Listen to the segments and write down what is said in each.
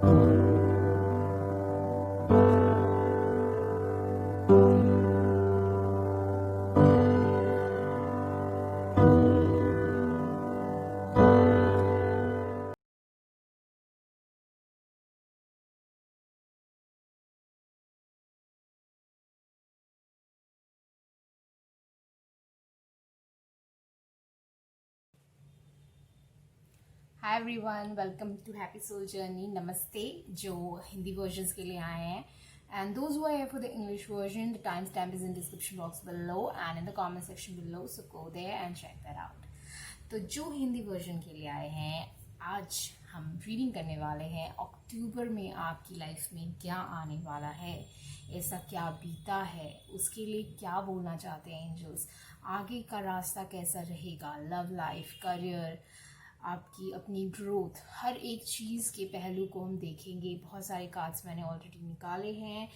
Hi everyone, welcome to happy soul journey. नमस्ते जो Hindi versions के लिए आए हैं, and those who are here for the English version, the time stamp is in description box below and in the comment section below, so go there and check that out. तो जो Hindi version के लिए आए हैं, आज हम reading करने वाले हैं अक्टूबर में आपकी लाइफ में क्या आने वाला है, ऐसा क्या बीता है, उसके लिए क्या बोलना चाहते हैं एंजल्स, आगे का रास्ता कैसा रहेगा, लव लाइफ, करियर, आपकी अपनी ग्रोथ, हर एक चीज़ के पहलू को हम देखेंगे। बहुत सारे कार्ड्स मैंने ऑलरेडी निकाले हैं।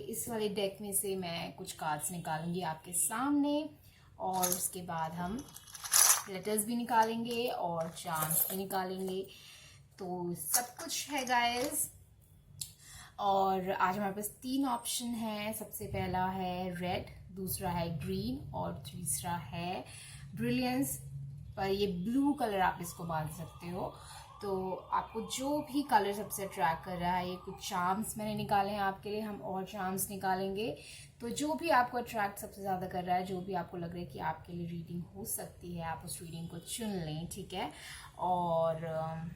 इस वाले डेक में से मैं कुछ कार्ड्स निकालूंगी आपके सामने, और उसके बाद हम लेटर्स भी निकालेंगे और चार्म्स भी निकालेंगे। तो सब कुछ है गाइस। और आज हमारे पास 3 ऑप्शन है। सबसे पहला है रेड, दूसरा है ग्रीन और तीसरा है ब्रिलियंस। पर ये ब्लू कलर आप इसको मान सकते हो। तो आपको जो भी कलर सबसे अट्रैक्ट कर रहा है, ये कुछ चार्म्स मैंने निकाले हैं आपके लिए, हम और चार्म्स निकालेंगे। तो जो भी आपको अट्रैक्ट सबसे ज़्यादा कर रहा है, जो भी आपको लग रहा है कि आपके लिए रीडिंग हो सकती है, आप उस रीडिंग को चुन लें, ठीक है। और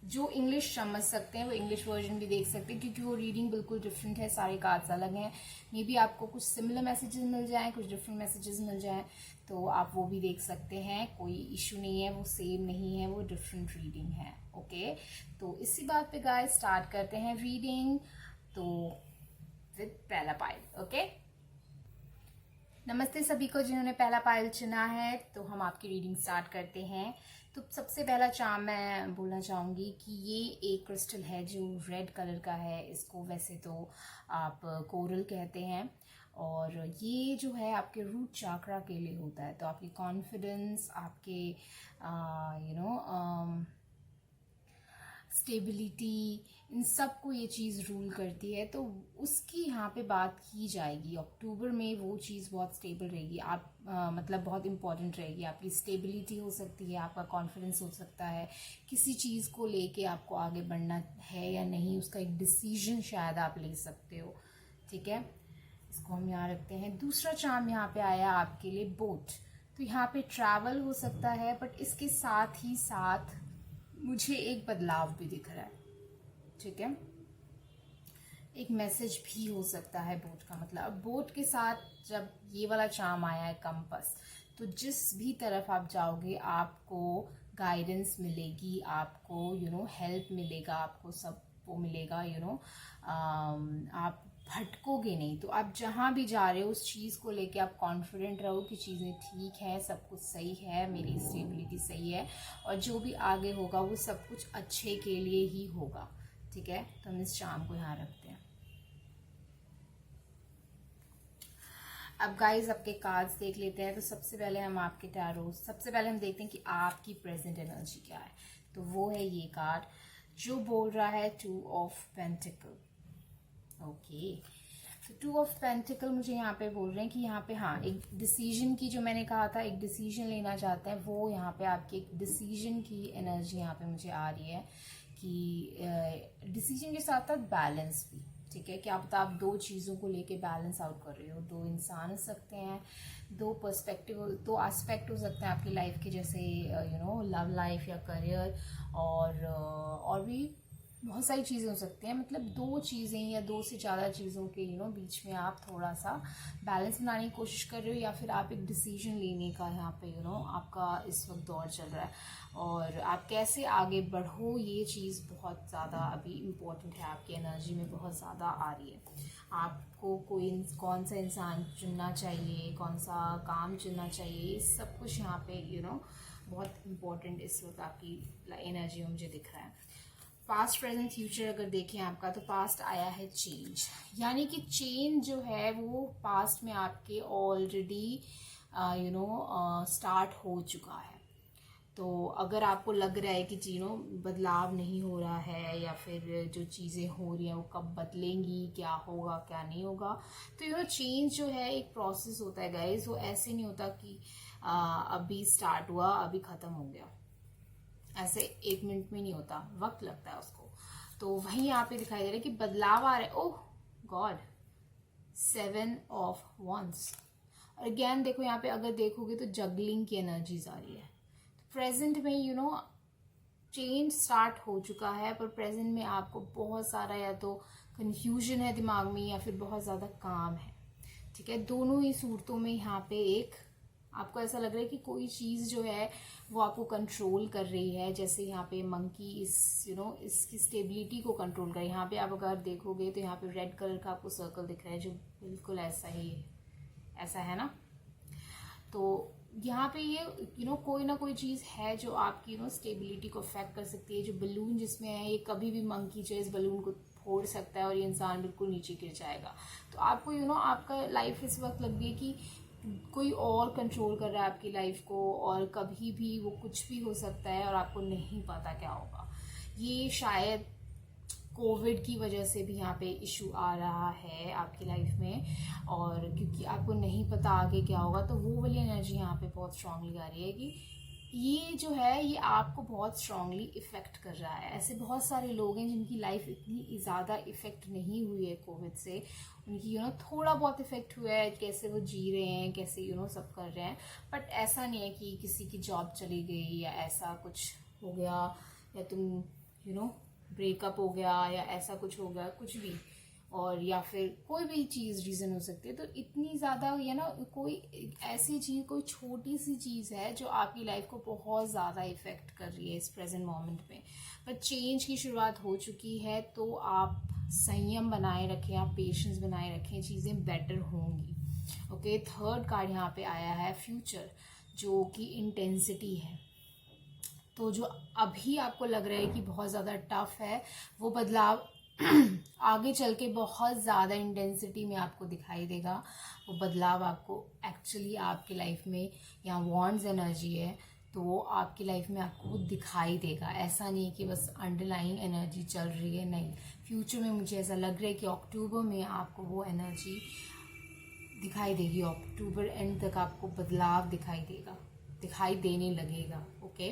जो इंग्लिश समझ सकते हैं वो इंग्लिश वर्जन भी देख सकते हैं, क्योंकि वो रीडिंग बिल्कुल डिफरेंट है, सारे कार्ड्स अलग हैं। मे बी आपको कुछ सिमिलर मैसेजेस मिल जाएं, कुछ डिफरेंट मैसेजेस मिल जाएं, तो आप वो भी देख सकते हैं। कोई इशू नहीं है, वो सेम नहीं है, वो डिफरेंट रीडिंग है। ओके, तो इसी बात पे गाइस स्टार्ट करते हैं रीडिंग। तो विद पहला पाइल। ओके, नमस्ते सभी को जिन्होंने पहला पाइल चुना है। तो हम आपकी रीडिंग स्टार्ट करते हैं। तो सबसे पहला चार्म मैं बोलना चाहूँगी कि ये एक क्रिस्टल है जो रेड कलर का है। इसको वैसे तो आप कोरल कहते हैं, और ये जो है आपके रूट चाक्रा के लिए होता है। तो आपकी कॉन्फिडेंस, आपके स्टेबिलिटी, इन सब को ये चीज़ रूल करती है। तो उसकी यहाँ पे बात की जाएगी अक्टूबर में। वो चीज़ बहुत स्टेबल रहेगी, आप मतलब बहुत इंपॉर्टेंट रहेगी। आपकी स्टेबिलिटी हो सकती है, आपका कॉन्फिडेंस हो सकता है, किसी चीज़ को लेके आपको आगे बढ़ना है या नहीं, उसका एक डिसीजन शायद आप ले सकते हो, ठीक है। इसको हम यहाँ रखते हैं। दूसरा चार्म यहाँ पे आया आपके लिए बोट। तो यहाँ पे ट्रैवल हो सकता है, बट इसके साथ ही साथ मुझे एक बदलाव भी दिख रहा है, ठीक है। एक मैसेज भी हो सकता है बोट का। मतलब अब बोट के साथ जब ये वाला चार्म आया है कंपस, तो जिस भी तरफ आप जाओगे आपको गाइडेंस मिलेगी, आपको हेल्प मिलेगा, आपको सब वो मिलेगा, आप भटकोगे नहीं। तो आप जहाँ भी जा रहे हो उस चीज़ को लेके आप कॉन्फिडेंट रहो कि चीज़ें ठीक है, सब कुछ सही है, मेरी स्टेबिलिटी सही है, और जो भी आगे होगा वो सब कुछ अच्छे के लिए ही होगा, ठीक है। तो हम इस चार्म को यहाँ रखते हैं। अब गाइस आपके कार्ड्स देख लेते हैं। तो सबसे पहले हम आपके टैरो, सबसे पहले हम देखते हैं कि आपकी प्रेजेंट एनर्जी क्या है। तो वो है ये कार्ड जो बोल रहा है 2 ऑफ पेंटिकल। ओके, तो 2 ऑफ पेंटिकल मुझे यहाँ पे बोल रहे हैं कि यहाँ पे हाँ एक डिसीजन की, जो मैंने कहा था एक डिसीजन लेना चाहते हैं, वो यहाँ पे आपकी एक डिसीजन की एनर्जी यहाँ पे मुझे आ रही है। कि डिसीजन के साथ साथ बैलेंस भी, ठीक है। क्या पता आप 2 चीज़ों को लेके बैलेंस आउट कर रहे हो। 2 इंसान हो सकते हैं, 2 पर्सपेक्टिव, 2 एस्पेक्ट हो सकते हैं आपकी लाइफ के, जैसे लव लाइफ या करियर, और भी बहुत सारी चीज़ें हो सकती हैं। मतलब 2 चीज़ें या 2 से ज़्यादा चीज़ों के बीच में आप थोड़ा सा बैलेंस बनाने की कोशिश कर रहे हो, या फिर आप एक डिसीजन लेने का यहाँ पे आपका इस वक्त दौर चल रहा है। और आप कैसे आगे बढ़ो, ये चीज़ बहुत ज़्यादा अभी इम्पोर्टेंट है, आपकी एनर्जी में बहुत ज़्यादा आ रही है। आपको कौन सा इंसान चुनना चाहिए, कौन सा काम चुनना चाहिए, सब कुछ यहाँ पे बहुत इम्पोर्टेंट इस वक्त आपकी एनर्जी में मुझे दिख रहा है। पास्ट प्रेजेंट फ्यूचर अगर देखें आपका, तो पास्ट आया है चेंज, यानी कि चेंज जो है वो पास्ट में आपके ऑलरेडी स्टार्ट हो चुका है। तो अगर आपको लग रहा है कि बदलाव नहीं हो रहा है या फिर जो चीज़ें हो रही हैं वो कब बदलेंगी, क्या होगा क्या नहीं होगा, तो चेंज जो है एक प्रोसेस होता है गाइस। वो ऐसे नहीं होता कि अभी स्टार्ट हुआ अभी ख़त्म हो गया, ऐसे 1 मिनट में नहीं होता, वक्त लगता है उसको। तो वहीं यहाँ पे दिखाई दे रहा है कि बदलाव आ रहा है। ओह गॉड, 7 ऑफ वंस। और अगेन देखो यहाँ पे अगर देखोगे तो जगलिंग की एनर्जीज आ रही है। प्रेजेंट में चेंज स्टार्ट हो चुका है, पर प्रेजेंट में आपको बहुत सारा या तो कंफ्यूजन है दिमाग में या फिर बहुत ज़्यादा काम है। ठीक है, दोनों ही सूरतों में यहाँ पे एक आपको ऐसा लग रहा है कि कोई चीज़ जो है वो आपको कंट्रोल कर रही है। जैसे यहाँ पे मंकी इसकी स्टेबिलिटी को कंट्रोल कर, यहाँ पे आप अगर देखोगे तो यहाँ पे रेड कलर का आपको सर्कल दिख रहा है जो बिल्कुल ऐसा ही ऐसा है ना। तो यहाँ पे ये कोई ना कोई चीज़ है जो आपकी स्टेबिलिटी को अफेक्ट कर सकती है। जो बलून जिसमें है, ये कभी भी मंकी जो इस बलून को फोड़ सकता है और ये इंसान बिल्कुल नीचे गिर जाएगा। तो आपको आपका लाइफ इस वक्त लग गई कि कोई और कंट्रोल कर रहा है आपकी लाइफ को, और कभी भी वो कुछ भी हो सकता है और आपको नहीं पता क्या होगा। ये शायद कोविड की वजह से भी यहाँ पे इशू आ रहा है आपकी लाइफ में, और क्योंकि आपको नहीं पता आगे क्या होगा, तो वो वाली एनर्जी यहाँ पे बहुत स्ट्रांगली आ रही है कि ये जो है ये आपको बहुत स्ट्रांगली इफेक्ट कर रहा है। ऐसे बहुत सारे लोग हैं जिनकी लाइफ इतनी ज़्यादा इफेक्ट नहीं हुई है कोविड से, उनकी थोड़ा बहुत इफेक्ट हुआ है, कैसे वो जी रहे हैं, कैसे सब कर रहे हैं। बट ऐसा नहीं है कि किसी की जॉब चली गई या ऐसा कुछ हो गया या तुम ब्रेकअप हो गया या ऐसा कुछ हो गया, कुछ भी, और या फिर कोई भी चीज़ रीज़न हो सकती है। तो इतनी ज़्यादा कोई ऐसी चीज़, कोई छोटी सी चीज़ है जो आपकी लाइफ को बहुत ज़्यादा इफ़ेक्ट कर रही है इस प्रेजेंट मोमेंट में। पर चेंज की शुरुआत हो चुकी है, तो आप संयम बनाए रखें, आप पेशेंस बनाए रखें, चीज़ें बेटर होंगी। ओके, थर्ड कार्ड यहाँ पे आया है फ्यूचर, जो कि इंटेंसिटी है। तो जो अभी आपको लग रहा है कि बहुत ज़्यादा टफ है, वो बदलाव आगे चल के बहुत ज़्यादा इंटेंसिटी में आपको दिखाई देगा। वो बदलाव आपको एक्चुअली आपकी लाइफ में, यहाँ वॉन्ड्स एनर्जी है, तो वो आपकी लाइफ में आपको दिखाई देगा। ऐसा नहीं है कि बस अंडरलाइंग एनर्जी चल रही है, नहीं। फ्यूचर में मुझे ऐसा लग रहा है कि अक्टूबर में आपको वो एनर्जी दिखाई देगी। अक्टूबर एंड तक आपको बदलाव दिखाई देने लगेगा। ओके,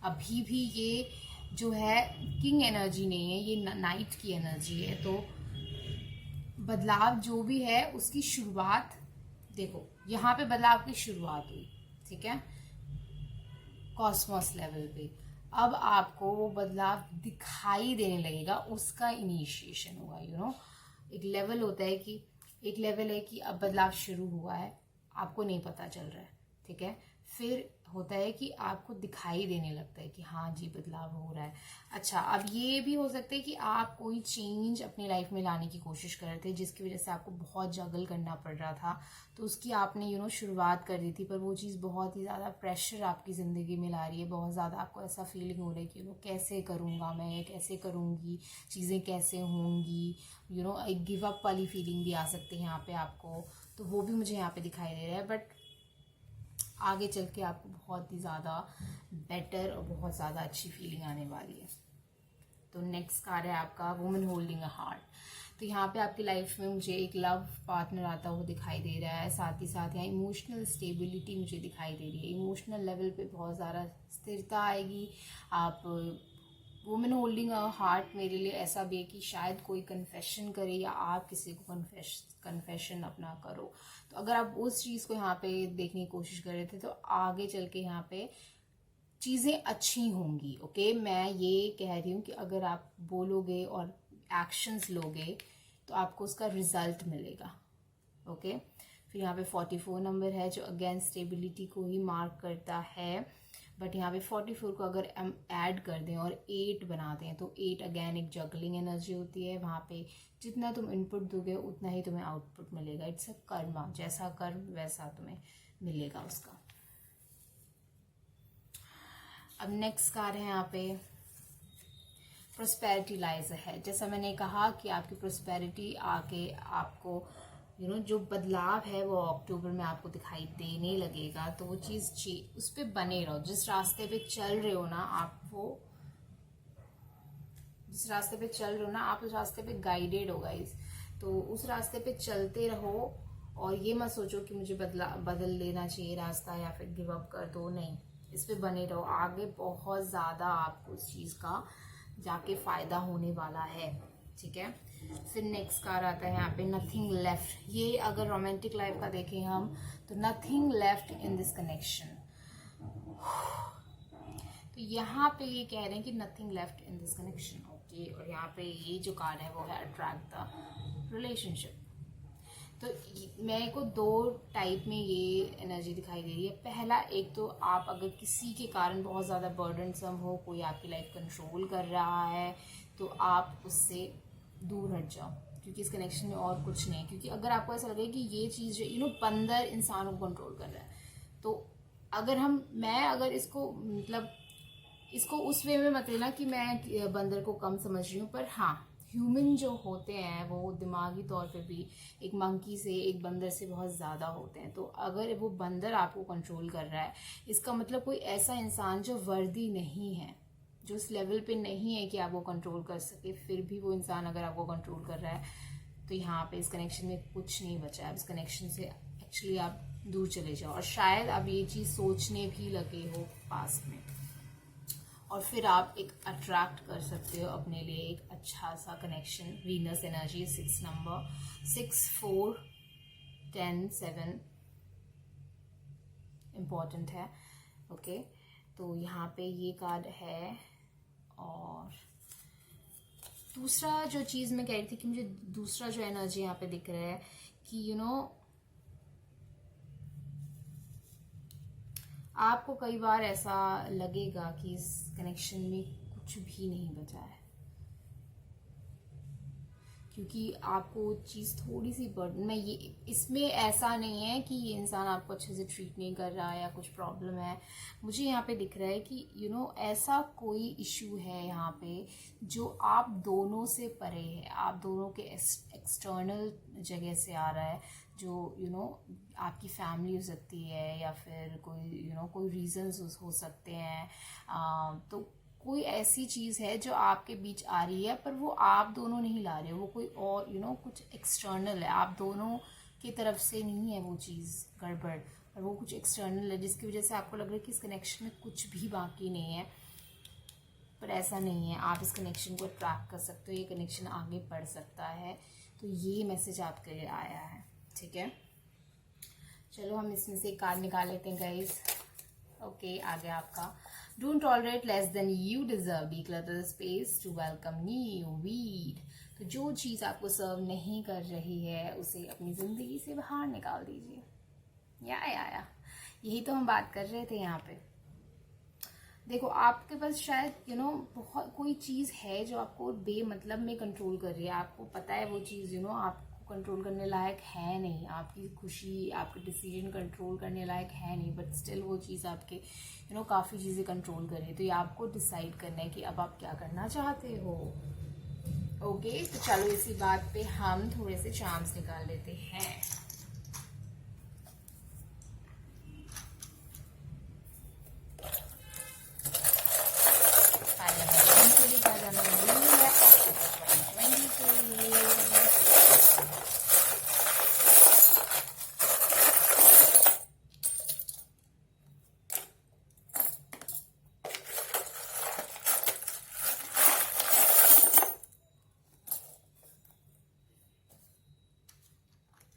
अभी भी ये जो है किंग एनर्जी नहीं है, ये नाइट की एनर्जी है। तो बदलाव जो भी है उसकी शुरुआत देखो, यहाँ पे बदलाव की शुरुआत हुई, ठीक है, कॉस्मोस लेवल पे। अब आपको वो बदलाव दिखाई देने लगेगा, उसका इनिशिएशन होगा। एक लेवल होता है कि एक लेवल है कि अब बदलाव शुरू हुआ है, आपको नहीं पता चल रहा है, ठीक है। फिर होता है कि आपको दिखाई देने लगता है कि हाँ जी बदलाव हो रहा है। अच्छा, अब ये भी हो सकता है कि आप कोई चेंज अपनी लाइफ में लाने की कोशिश कर रहे थे, जिसकी वजह से आपको बहुत जगल करना पड़ रहा था, तो उसकी आपने शुरुआत कर दी थी, पर वो चीज़ बहुत ही ज़्यादा प्रेशर आपकी ज़िंदगी में ला रही है। बहुत ज़्यादा आपको ऐसा फीलिंग हो रहा है कि कैसे करूँगा मैं, कैसे करूँगी, चीज़ें कैसे होंगी, एक गिव अप वाली फीलिंग भी आ सकती है यहाँ पे आपको। तो वो भी मुझे यहाँ पे दिखाई दे रहा है, बट आगे चल के आपको बहुत ही ज़्यादा बेटर और बहुत ज़्यादा अच्छी फीलिंग आने वाली है। तो नेक्स्ट कार्ड है आपका वुमन होल्डिंग अ हार्ट। तो यहाँ पे आपकी लाइफ में मुझे एक लव पार्टनर आता हुआ दिखाई दे रहा है, साथ ही साथ यहाँ इमोशनल स्टेबिलिटी मुझे दिखाई दे रही है। इमोशनल लेवल पे बहुत ज़्यादा स्थिरता आएगी। आप वुमेन होल्डिंग अ हार्ट मेरे लिए ऐसा भी है कि शायद कोई कन्फेशन करे या आप किसी को कन्फेशन अपना करो। तो अगर आप उस चीज़ को यहाँ पे देखने की कोशिश कर रहे थे, तो आगे चल के यहाँ पे चीज़ें अच्छी होंगी। ओके, मैं ये कह रही हूँ कि अगर आप बोलोगे और एक्शंस लोगे तो आपको उसका रिजल्ट मिलेगा। ओके, फिर यहाँ पे 44 नंबर है जो अगेन स्टेबिलिटी को ही मार्क करता है, बट यहाँ पे 44 को अगर हम ऐड कर दें और 8 बना दें तो 8 अगेन एक जगलिंग एनर्जी होती है। वहाँ पे जितना तुम इनपुट दोगे उतना ही तुम्हें आउटपुट मिलेगा। इट्स अ कर्मा, जैसा कर्म वैसा तुम्हें मिलेगा उसका। अब नेक्स्ट कार्ड है यहाँ पे प्रोस्पेरिटी लाइज है। जैसा मैंने कहा कि आपकी प्रोस्पेरिटी आके आपको जो बदलाव है वो अक्टूबर में आपको दिखाई देने लगेगा। तो वो चीज़ उस पर बने रहो। जिस रास्ते पे चल रहे हो ना आप, जिस रास्ते पे चल रहे हो ना आप, उस रास्ते पे गाइडेड हो गाइस। तो उस रास्ते पे चलते रहो और ये मत सोचो कि मुझे बदल लेना चाहिए रास्ता या फिर गिव अप कर दो। नहीं, इस पे बने रहो। आगे बहुत ज़्यादा आपको उस चीज़ का जाके फायदा होने वाला है। ठीक है, फिर नेक्स्ट कार्ड आता है यहाँ पे नथिंग लेफ्ट। ये अगर रोमांटिक लाइफ का देखें हम तो nothing left in this connection. तो यहाँ पे ये कह रहे हैं कि nothing left in this connection. Okay, और यहाँ पे ये जो कार्ड है वो है अट्रैक्ट द रिलेशनशिप। तो मेरे को दो टाइप में ये एनर्जी दिखाई दे रही है। पहला, एक तो आप अगर किसी के कारण बहुत ज़्यादा बर्डनसम हो, कोई आपकी लाइफ कंट्रोल कर रहा है, तो आप उससे दूर हट जाओ, क्योंकि इस कनेक्शन में और कुछ नहीं। क्योंकि अगर आपको ऐसा लगे कि ये चीज़ जो बंदर इंसान को कंट्रोल कर रहा है, तो मैं अगर इसको मतलब इसको उस वे में मत लेना कि मैं बंदर को कम समझ रही हूँ, पर हाँ, ह्यूमन जो होते हैं वो दिमागी तौर पे भी एक मंकी से, एक बंदर से बहुत ज़्यादा होते हैं। तो अगर वो बंदर आपको कंट्रोल कर रहा है, इसका मतलब कोई ऐसा इंसान जो वर्दी नहीं है, जो उस लेवल पे नहीं है कि आपको कंट्रोल कर सके, फिर भी वो इंसान अगर आपको कंट्रोल कर रहा है, तो यहाँ पे इस कनेक्शन में कुछ नहीं बचा है। इस कनेक्शन से एक्चुअली आप दूर चले जाओ, और शायद आप ये चीज़ सोचने भी लगे हो पास्ट में, और फिर आप एक अट्रैक्ट कर सकते हो अपने लिए एक अच्छा सा connection. Venus energy 6 number, 6, 4, 10, 7 important है। ओके, तो यहाँ पे ये कार्ड है। और दूसरा जो चीज़ मैं कह रही थी कि मुझे दूसरा जो एनर्जी यहाँ पे दिख रहा है कि आपको कई बार ऐसा लगेगा कि इस कनेक्शन में कुछ भी नहीं बचा है, क्योंकि आपको चीज़ थोड़ी सी बर्डन में, ये इसमें ऐसा नहीं है कि ये इंसान आपको अच्छे से ट्रीट नहीं कर रहा है या कुछ प्रॉब्लम है। मुझे यहाँ पे दिख रहा है कि ऐसा कोई इशू है यहाँ पे जो आप दोनों से परे है, आप दोनों के एक्सटर्नल जगह से आ रहा है, जो आपकी फैमिली हो सकती है या फिर कोई कोई रीजंस हो सकते हैं। तो कोई ऐसी चीज़ है जो आपके बीच आ रही है, पर वो आप दोनों नहीं ला रहे हो, वो कोई और कुछ एक्सटर्नल है, आप दोनों की तरफ से नहीं है वो चीज़ गड़बड़, पर वो कुछ एक्सटर्नल है जिसकी वजह से आपको लग रहा है कि इस कनेक्शन में कुछ भी बाकी नहीं है। पर ऐसा नहीं है, आप इस कनेक्शन को ट्रैक कर सकते हो, ये कनेक्शन आगे बढ़ सकता है। तो ये मैसेज आपके लिए आया है। ठीक है, चलो हम इसमें से एक कार्ड निकाल लेते हैं गाइस। ओके, आ गया आपका don't tolerate less than you deserve, declutter space to welcome new weed. तो जो चीज़ आपको सर्व नहीं कर रही है उसे अपनी ज़िंदगी से बाहर निकाल दीजिए। या यही तो हम बात कर रहे थे यहाँ पे। देखो, आपके पास शायद बहुत कोई चीज़ है जो आपको बेमतलब में कंट्रोल कर रही है, आपको पता है वो चीज़ आपको कंट्रोल करने लायक है नहीं, आपकी खुशी, आपके डिसीजन कंट्रोल करने लायक है नहीं, बट स्टिल वो चीज़ आपके काफ़ी चीज़ें कंट्रोल कर रही है। तो ये आपको डिसाइड करना है कि अब आप क्या करना चाहते हो। ओके, तो चलो इसी बात पे हम थोड़े से चार्म्स निकाल लेते हैं।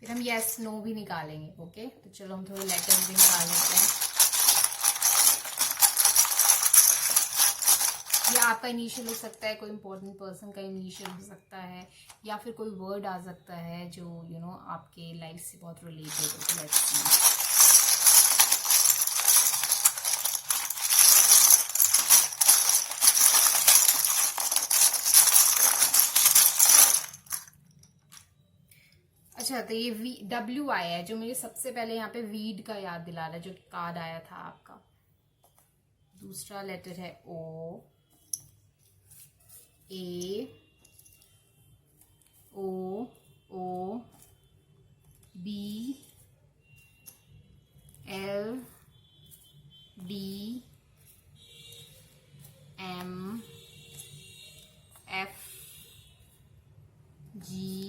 फिर हम यस नो भी निकालेंगे। ओके, तो चलो हम थोड़े लेटर्स भी निकाल लेते हैं। ये आपका इनिशियल हो सकता है, कोई इंपॉर्टेंट पर्सन का इनिशियल हो सकता है, या फिर कोई वर्ड आ सकता है जो आपके लाइफ से बहुत रिलेटेड हो। Let's see. अच्छा, तो ये W आया है, जो मुझे सबसे पहले यहाँ पे वीड का याद दिला रहा है, जो कार्ड आया था आपका। दूसरा लेटर है O, A, O, O, GTNRV,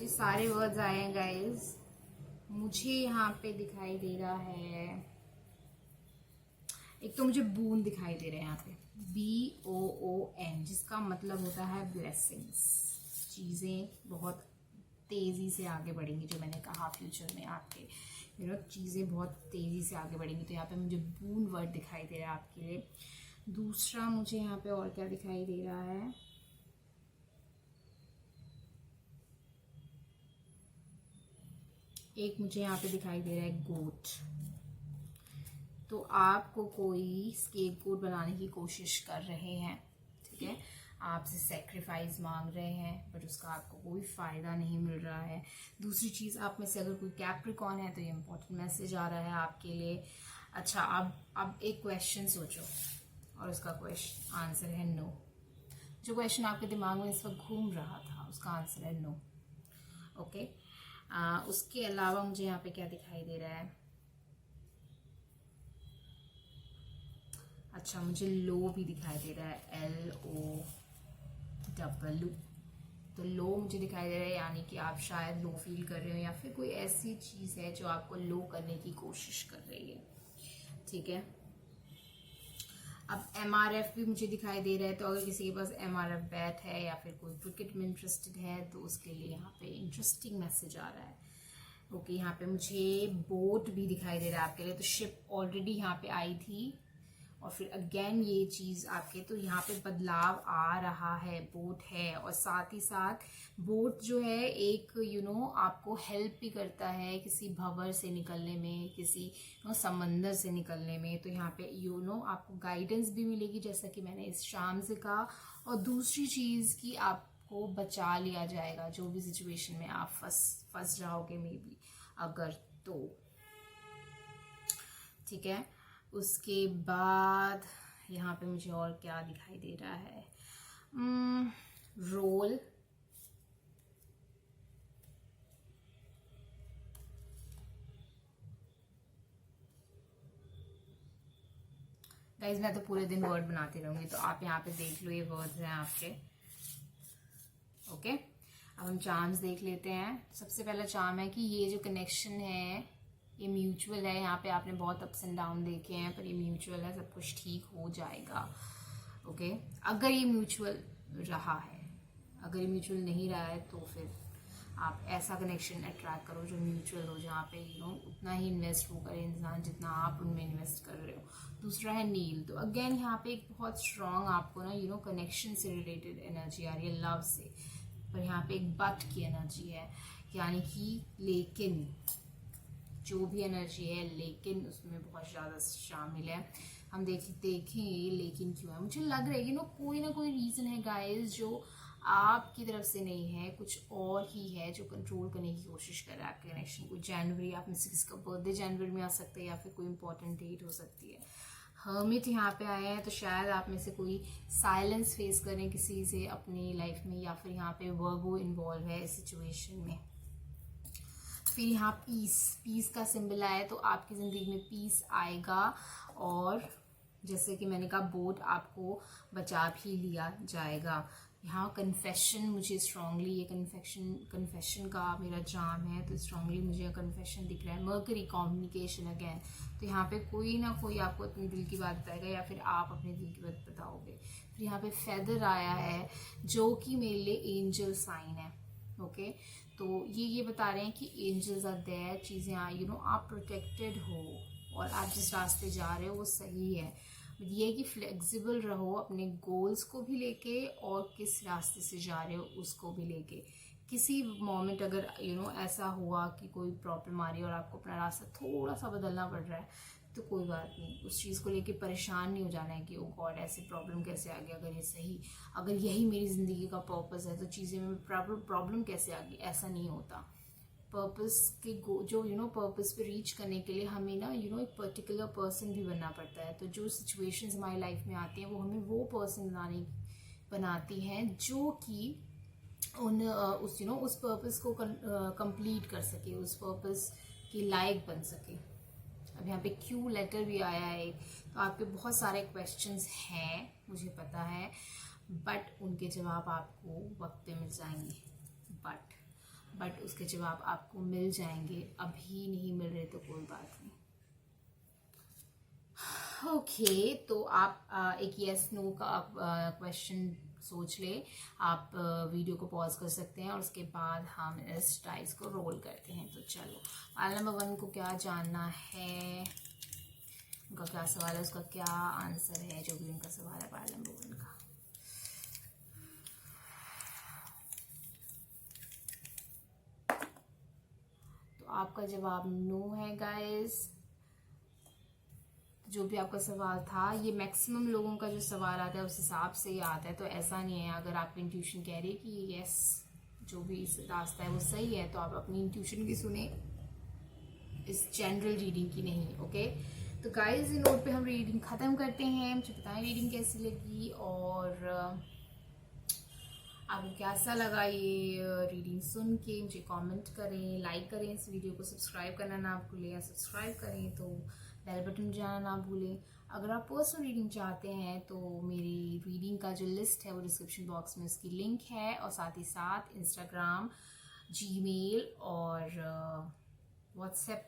ये सारे वर्ड्स आए हैं गाइज। मुझे यहाँ पे दिखाई दे रहा है, एक तो मुझे बून दिखाई दे रहा है यहाँ पे, BOON, जिसका मतलब होता है ब्लेसिंग्स। चीज़ें बहुत तेज़ी से आगे बढ़ेंगी, जो मैंने कहा फ्यूचर में आपके चीज़ें बहुत तेज़ी से आगे बढ़ेंगी। तो यहाँ पे मुझे बून वर्ड दिखाई दे रहा है आपके लिए। दूसरा मुझे यहाँ पे और क्या दिखाई दे रहा है, एक मुझे यहाँ पे दिखाई दे रहा है गोट। तो आपको कोई स्केपगोट बनाने की कोशिश कर रहे हैं, ठीक है, आपसे सेक्रीफाइस मांग रहे हैं, बट उसका आपको कोई फ़ायदा नहीं मिल रहा है। दूसरी चीज़, आप में से अगर कोई कैप्रिकॉर्न है तो ये इंपॉर्टेंट मैसेज आ रहा है आपके लिए। अच्छा, अब एक क्वेश्चन सोचो और उसका क्वेश्चन आंसर है नो। जो क्वेश्चन आपके दिमाग में इस वक्त घूम रहा था उसका आंसर है नो। ओके, उसके अलावा मुझे यहाँ पे क्या दिखाई दे रहा है, अच्छा मुझे लो भी दिखाई दे रहा है, LOW। तो लो मुझे दिखाई दे रहा है, यानी कि आप शायद लो फील कर रहे हो या फिर कोई ऐसी चीज़ है जो आपको लो करने की कोशिश कर रही है, ठीक है। अब MRF भी मुझे दिखाई दे रहा है। तो अगर किसी के पास MRF बैट है या फिर कोई क्रिकेट में इंटरेस्टेड है तो उसके लिए यहाँ पे इंटरेस्टिंग मैसेज आ रहा है। ओके, यहाँ पे मुझे बोट भी दिखाई दे रहा है आपके लिए। तो शिप ऑलरेडी यहाँ पे आई थी और फिर अगेन ये चीज़ आपके, तो यहाँ पे बदलाव आ रहा है, बोट है। और साथ ही साथ बोट जो है एक आपको हेल्प भी करता है किसी भंवर से निकलने में, किसी समंदर से निकलने में। तो यहाँ पे आपको गाइडेंस भी मिलेगी, जैसा कि मैंने इस शाम से कहा। और दूसरी चीज़ कि आपको बचा लिया जाएगा जो भी सिचुएशन में आप फंस जाओगे, मे बी अगर, तो ठीक है। उसके बाद यहाँ पे मुझे और क्या दिखाई दे रहा है, रोल, गाइज मैं तो पूरे दिन वर्ड बनाती रहूंगी, तो आप यहाँ पे देख लो, ये वर्ड्स हैं आपके। ओके, अब हम चार्म्स देख लेते हैं। सबसे पहला चार्म है कि ये जो कनेक्शन है ये म्यूचुअल है। यहाँ पे आपने बहुत अप्स एंड डाउन देखे हैं, पर ये म्यूचुअल है, सब कुछ ठीक हो जाएगा। ओके, अगर ये म्यूचुअल रहा है, अगर ये म्यूचुअल नहीं रहा है तो फिर आप ऐसा कनेक्शन अट्रैक्ट करो जो म्यूचुअल हो, जहाँ पे उतना ही इन्वेस्ट वो करे इंसान जितना आप उनमें इन्वेस्ट कर रहे हो। दूसरा है नील। तो अगेन यहाँ पे एक बहुत स्ट्रांग आपको ना कनेक्शन से रिलेटेड एनर्जी आ रही है, लव से। पर यहाँ पे एक बट की एनर्जी है, यानी कि लेकिन, जो भी एनर्जी है लेकिन उसमें बहुत ज़्यादा शामिल है। हम देखें ये लेकिन क्यों है। मुझे लग रहा है कि कोई ना कोई रीज़न है गाइस जो आपकी तरफ से नहीं है, कुछ और ही है जो कंट्रोल करने की कोशिश कर रहा है आपके कनेक्शन को। जनवरी, आप में से किसका बर्थडे जनवरी में आ सकता है या फिर कोई इंपॉर्टेंट डेट हो सकती है। हर्मिट यहाँ पे आए हैं, तो शायद आप में से कोई साइलेंस फेस करें किसी से अपनी लाइफ में, या फिर यहाँ पे वर्गो इन्वॉल्व है इस सिचुएशन में। फिर यहाँ पीस का सिंबल आया, तो आपकी ज़िंदगी में पीस आएगा। और जैसे कि मैंने कहा, बोट आपको बचा भी लिया जाएगा। यहाँ कन्फेशन, मुझे स्ट्रांगली ये कन्फेशन का मेरा जाम है, तो स्ट्रांगली मुझे कन्फेशन दिख रहा है। मर्करी, कम्युनिकेशन अगेन, तो यहाँ पे कोई ना कोई आपको अपने दिल की बात बताएगा या फिर आप अपने दिल की बात बताओगे। फिर यहाँ पे फेदर आया है जो कि मेरे लिए एंजल साइन है। ओके, तो ये बता रहे हैं कि एंजल्स आर देयर, चीज़ें आप प्रोटेक्टेड हो और आप जिस रास्ते जा रहे हो वो सही है। ये कि फ्लेक्सिबल रहो अपने गोल्स को भी लेके और किस रास्ते से जा रहे हो उसको भी लेके। किसी मोमेंट अगर ऐसा हुआ कि कोई प्रॉब्लम आ रही है और आपको अपना रास्ता थोड़ा सा बदलना पड़ रहा है, तो कोई बात नहीं, उस चीज़ को लेके परेशान नहीं हो जाना है कि ओ गॉड ऐसी प्रॉब्लम कैसे आ गई, अगर यही मेरी ज़िंदगी का पर्पस है तो चीज़ें में प्रॉब्लम कैसे आ गई। ऐसा नहीं होता। पर्पस के जो पर्पस पे रीच करने के लिए हमें ना एक पर्टिकुलर पर्सन भी बनना पड़ता है। तो जो सिचुएशंस हमारी लाइफ में आती हैं वो हमें वो पर्सन बनाती हैं जो कि उस पर्पस को कंप्लीट कर सके, उस पर्पस की लायक बन सके। अब यहाँ पे क्यू लेटर भी आया है, तो आपके बहुत सारे क्वेश्चंस हैं मुझे पता है, बट उनके जवाब आपको वक्त पे मिल जाएंगे। बट उसके जवाब आपको मिल जाएंगे, अभी नहीं मिल रहे तो कोई बात नहीं। ओके तो आप एक यस नो का क्वेश्चन सोच ले, आप वीडियो को पॉज कर सकते हैं और उसके बाद हम इस डाइस को रोल करते हैं। तो चलो, पाल नंबर 1 को क्या जानना है, उनका क्या सवाल है, उसका क्या आंसर है, जो भी उनका सवाल है पाल नंबर 1 का। तो आपका जवाब नो है गाइस। जो भी आपका सवाल था, ये मैक्सिमम लोगों का जो सवाल आता है उस हिसाब से ही आता है, तो ऐसा नहीं है अगर आपकी इंट्यूशन कह रही है कि यस जो भी रास्ता है वो सही है, तो आप अपनी इंट्यूशन की सुने, इस जनरल रीडिंग की नहीं। ओके तो गाइस, इन नोट पे हम रीडिंग खत्म करते हैं। मुझे बताएं रीडिंग कैसी लगी और आपको कैसा लगा ये रीडिंग सुन के। मुझे कमेंट करें, लाइक करें इस वीडियो को, सब्सक्राइब करना ना भूलें, या सब्सक्राइब करें तो बेल बटन जाना ना भूलें। अगर आप पर्सनल रीडिंग चाहते हैं तो मेरी रीडिंग का जो लिस्ट है वो डिस्क्रिप्शन बॉक्स में उसकी लिंक है, और साथ ही साथ इंस्टाग्राम, जीमेल और व्हाट्सएप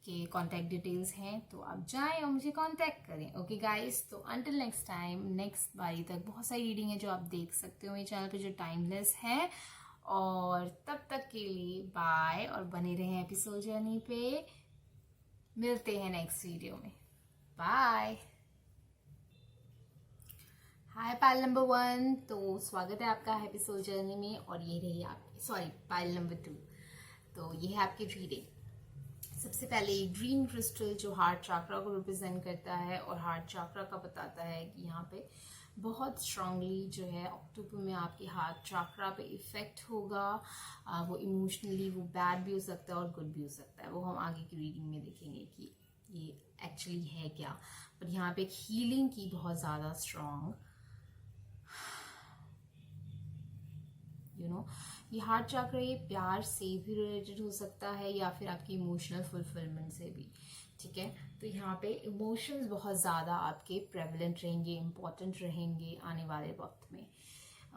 के कॉन्टैक्ट डिटेल्स हैं, तो आप जाएं और मुझे कॉन्टैक्ट करें। ओके गाइस, तो अंटिल नेक्स्ट टाइम, नेक्स्ट बारी तक बहुत सारी रीडिंग है जो आप देख सकते हो मेरे चैनल पे जो टाइमलेस है, और तब तक के लिए बाय, और बने रहें एपिसोड जर्नी पे। मिलते हैं नेक्स्ट वीडियो में, बाय। हाय पाइल नंबर 1, तो स्वागत है आपका एपिसोड जर्नी में, और ये रही आपकी, सॉरी पाइल नंबर 2, तो ये है आपकी रीडिंग। सबसे पहले ग्रीन क्रिस्टल जो हार्ट चाक्रा को रिप्रेजेंट करता है, और हार्ट चाक्रा का बताता है कि यहाँ पे बहुत स्ट्रांगली जो है अक्टूबर में आपके हार्ट चाक्रा पे इफेक्ट होगा। वो इमोशनली वो बैड भी हो सकता है और गुड भी हो सकता है, वो हम आगे की रीडिंग में देखेंगे कि ये एक्चुअली है क्या। पर यहाँ पे एक हीलिंग की बहुत ज़्यादा स्ट्रांग ये हार्ट चक्र, ये प्यार से भी रिलेटेड हो सकता है या फिर आपकी इमोशनल फुलफिलमेंट से भी, ठीक है। तो यहाँ पे इमोशंस बहुत ज़्यादा आपके प्रेवलेंट रहेंगे, इम्पॉर्टेंट रहेंगे आने वाले वक्त में।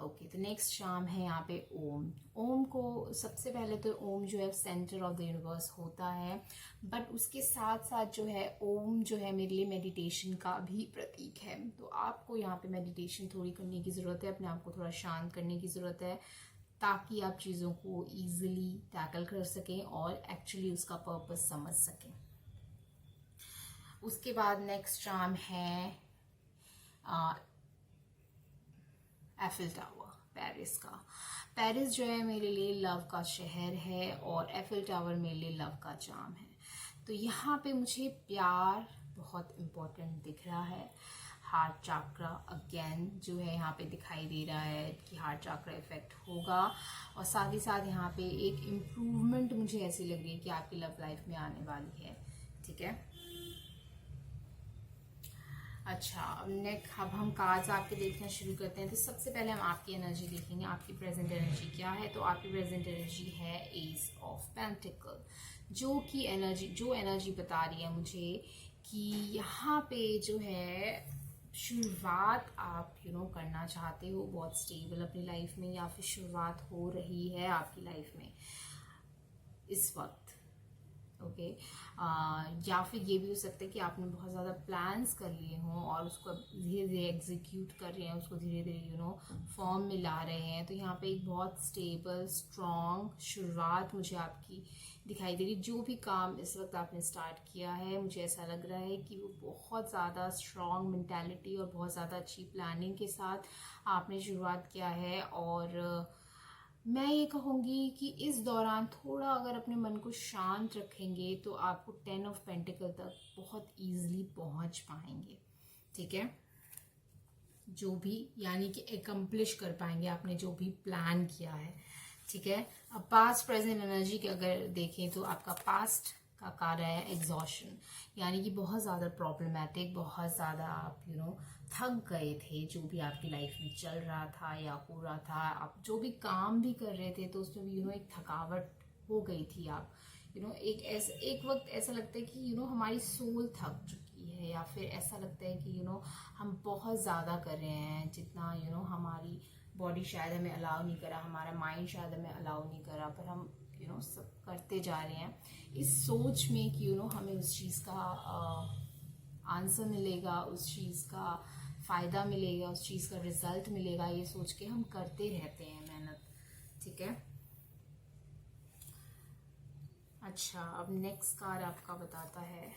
ओके तो नेक्स्ट चार्म है यहाँ पे ओम। ओम को सबसे पहले तो ओम जो है सेंटर ऑफ द यूनिवर्स होता है, बट उसके साथ साथ जो है ओम जो है मेरे लिए मेडिटेशन का भी प्रतीक है। तो आपको यहाँ पे मेडिटेशन थोड़ी करने की ज़रूरत है, अपने आप को थोड़ा शांत करने की ज़रूरत है, ताकि आप चीज़ों को ईजिली टैकल कर सकें और एक्चुअली उसका पर्पस समझ सकें। उसके बाद नेक्स्ट चार्म है एफिल टावर, पेरिस का। पेरिस जो है मेरे लिए लव का शहर है, और एफिल टावर मेरे लिए लव का चार्म है। तो यहाँ पे मुझे प्यार बहुत इम्पोर्टेंट दिख रहा है। हार्ट चाक्रा अगेन जो है यहाँ पे दिखाई दे रहा है कि हार्ट चाक्रा इफेक्ट होगा, और साथ ही साथ यहाँ पे एक इम्प्रूवमेंट मुझे ऐसी लग रही है कि आपकी लव लाइफ में आने वाली है, ठीक है। अच्छा, अब हम कार्ड्स आपके देखना शुरू करते हैं। तो सबसे पहले हम आपकी एनर्जी देखेंगे, आपकी प्रेजेंट एनर्जी क्या है। तो आपकी प्रेजेंट एनर्जी है एस ऑफ पेंटिकल, जो कि एनर्जी बता रही है मुझे कि यहाँ पे जो है शुरुआत आप करना चाहते हो बहुत स्टेबल अपनी लाइफ में, या फिर शुरुआत हो रही है आपकी लाइफ में इस वक्त। ओके या फिर ये भी हो सकता है कि आपने बहुत ज़्यादा प्लान्स कर लिए हों और उसको धीरे धीरे एग्जीक्यूट कर रहे हैं, उसको धीरे धीरे फॉर्म में ला रहे हैं। तो यहाँ पे एक बहुत स्टेबल स्ट्रॉन्ग शुरुआत मुझे आपकी दिखाई दे रही। जो भी काम इस वक्त आपने स्टार्ट किया है, मुझे ऐसा लग रहा है कि वो बहुत ज़्यादा स्ट्रॉन्ग मेंटालिटी और बहुत ज़्यादा अच्छी प्लानिंग के साथ आपने शुरुआत किया है। और मैं ये कहूँगी कि इस दौरान थोड़ा अगर अपने मन को शांत रखेंगे तो आपको 10 ऑफ पेंटिकल तक बहुत ईजिली पहुँच पाएंगे, ठीक है। जो भी यानी कि एकम्प्लिश कर पाएंगे आपने जो भी प्लान किया है, ठीक है। अब पास्ट प्रेजेंट एनर्जी के अगर देखें तो आपका पास्ट का कार्य है एग्जॉशन, यानी कि बहुत ज़्यादा प्रॉब्लमैटिक, बहुत ज़्यादा आप थक गए थे जो भी आपकी लाइफ में चल रहा था या हो रहा था। आप जो भी काम भी कर रहे थे तो उसमें भी एक थकावट हो गई थी, आप एक वक्त ऐसा लगता है कि हमारी सोल थक चुकी है, या फिर ऐसा लगता है कि हम बहुत ज़्यादा कर रहे हैं जितना हमारी बॉडी शायद हमें अलाउ नहीं करा, हमारा माइंड शायद हमें अलाउ नहीं करा, पर हम सब करते जा रहे हैं इस सोच में कि हमें उस चीज़ का आंसर मिलेगा, उस चीज़ का फ़ायदा मिलेगा, उस चीज़ का रिजल्ट मिलेगा, ये सोच के हम करते रहते हैं मेहनत। ठीक है, अच्छा अब नेक्स्ट कार्ड आपका बताता है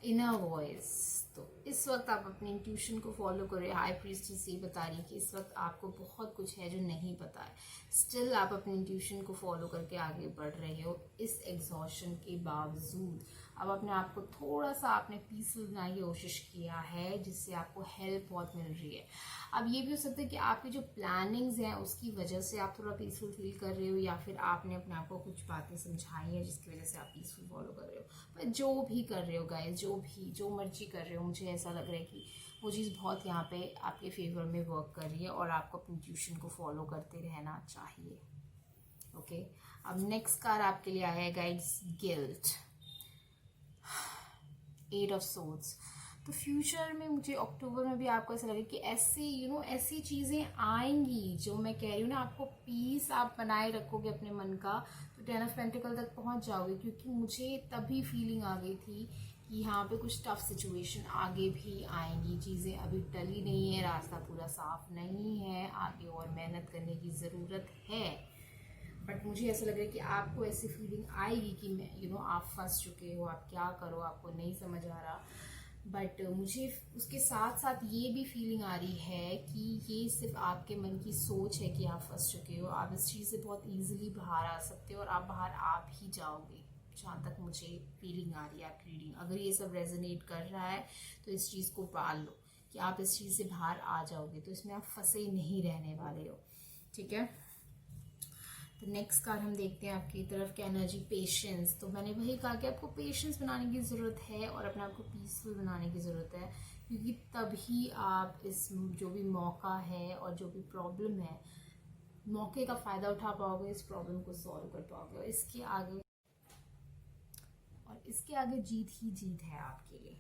इनर वॉइस। तो इस वक्त आप अपने इंट्यूशन को फॉलो करें। हाई प्रीस्टेस ये बता रही है कि इस वक्त आपको बहुत कुछ है जो नहीं पता है, स्टिल आप अपने इंट्यूशन को फॉलो करके आगे बढ़ रहे हो इस एग्जॉशन के बावजूद। अब अपने आप को थोड़ा सा आपने पीसफुल बनाने की कोशिश किया है, जिससे आपको हेल्प बहुत मिल रही है। अब ये भी हो सकता है कि आपकी जो प्लानिंग्स हैं उसकी वजह से आप थोड़ा पीसफुल फील कर रहे हो, या फिर आपने अपने आप को कुछ बातें समझाई हैं जिसकी वजह से आप पीसफुल फॉलो कर रहे हो। पर जो भी कर रहे हो गाइस, जो मर्जी कर रहे हो, मुझे ऐसा लग रहा है कि वो चीज़ बहुत यहाँ पे आपके फेवर में वर्क कर रही है और आपको अपनी ट्यूशन को फॉलो करते रहना चाहिए। ओके, अब नेक्स्ट कार्ड आपके लिए आया है guides guilt, eight of swords. तो फ्यूचर में मुझे अक्टूबर में भी आपको ऐसा लगे कि ऐसे ऐसी चीज़ें आएंगी जो मैं कह रही हूँ ना, आपको पीस आप बनाए रखोगे अपने मन का, तो 10 ऑफ पेंटिकल तक पहुँच जाओगे। क्योंकि मुझे तभी फीलिंग आ गई थी कि यहाँ पे कुछ टफ सिचुएशन आगे भी आएंगी, चीज़ें अभी टली नहीं है, रास्ता पूरा साफ नहीं है, आगे और मेहनत करने की ज़रूरत है। बट मुझे ऐसा लग रहा है कि आपको ऐसी फीलिंग आएगी कि मैं आप फंस चुके हो, आप क्या करो, आपको नहीं समझ आ रहा। बट मुझे उसके साथ साथ ये भी फीलिंग आ रही है कि ये सिर्फ आपके मन की सोच है कि आप फंस चुके हो। आप इस चीज़ से बहुत ईजिली बाहर आ सकते हो और आप बाहर आ भी जाओगे, जहाँ तक मुझे फीलिंग आ रही है आपकी रीडिंग। अगर ये सब रेजोनेट कर रहा है तो इस चीज़ को पाल लो कि आप इस चीज़ से बाहर आ जाओगे, तो इसमें आप फंसे नहीं रहने वाले हो। ठीक है, तो नेक्स्ट कार्ड हम देखते हैं आपकी तरफ की एनर्जी पेशेंस। तो मैंने वही कहा कि आपको पेशेंस बनाने की ज़रूरत है और अपने आप को पीसफुल बनाने की ज़रूरत है, क्योंकि तभी आप इस जो भी मौका है और जो भी प्रॉब्लम है, मौके का फ़ायदा उठा पाओगे, इस प्रॉब्लम को सॉल्व कर पाओगे, और इसके आगे जीत ही जीत है आपके लिए।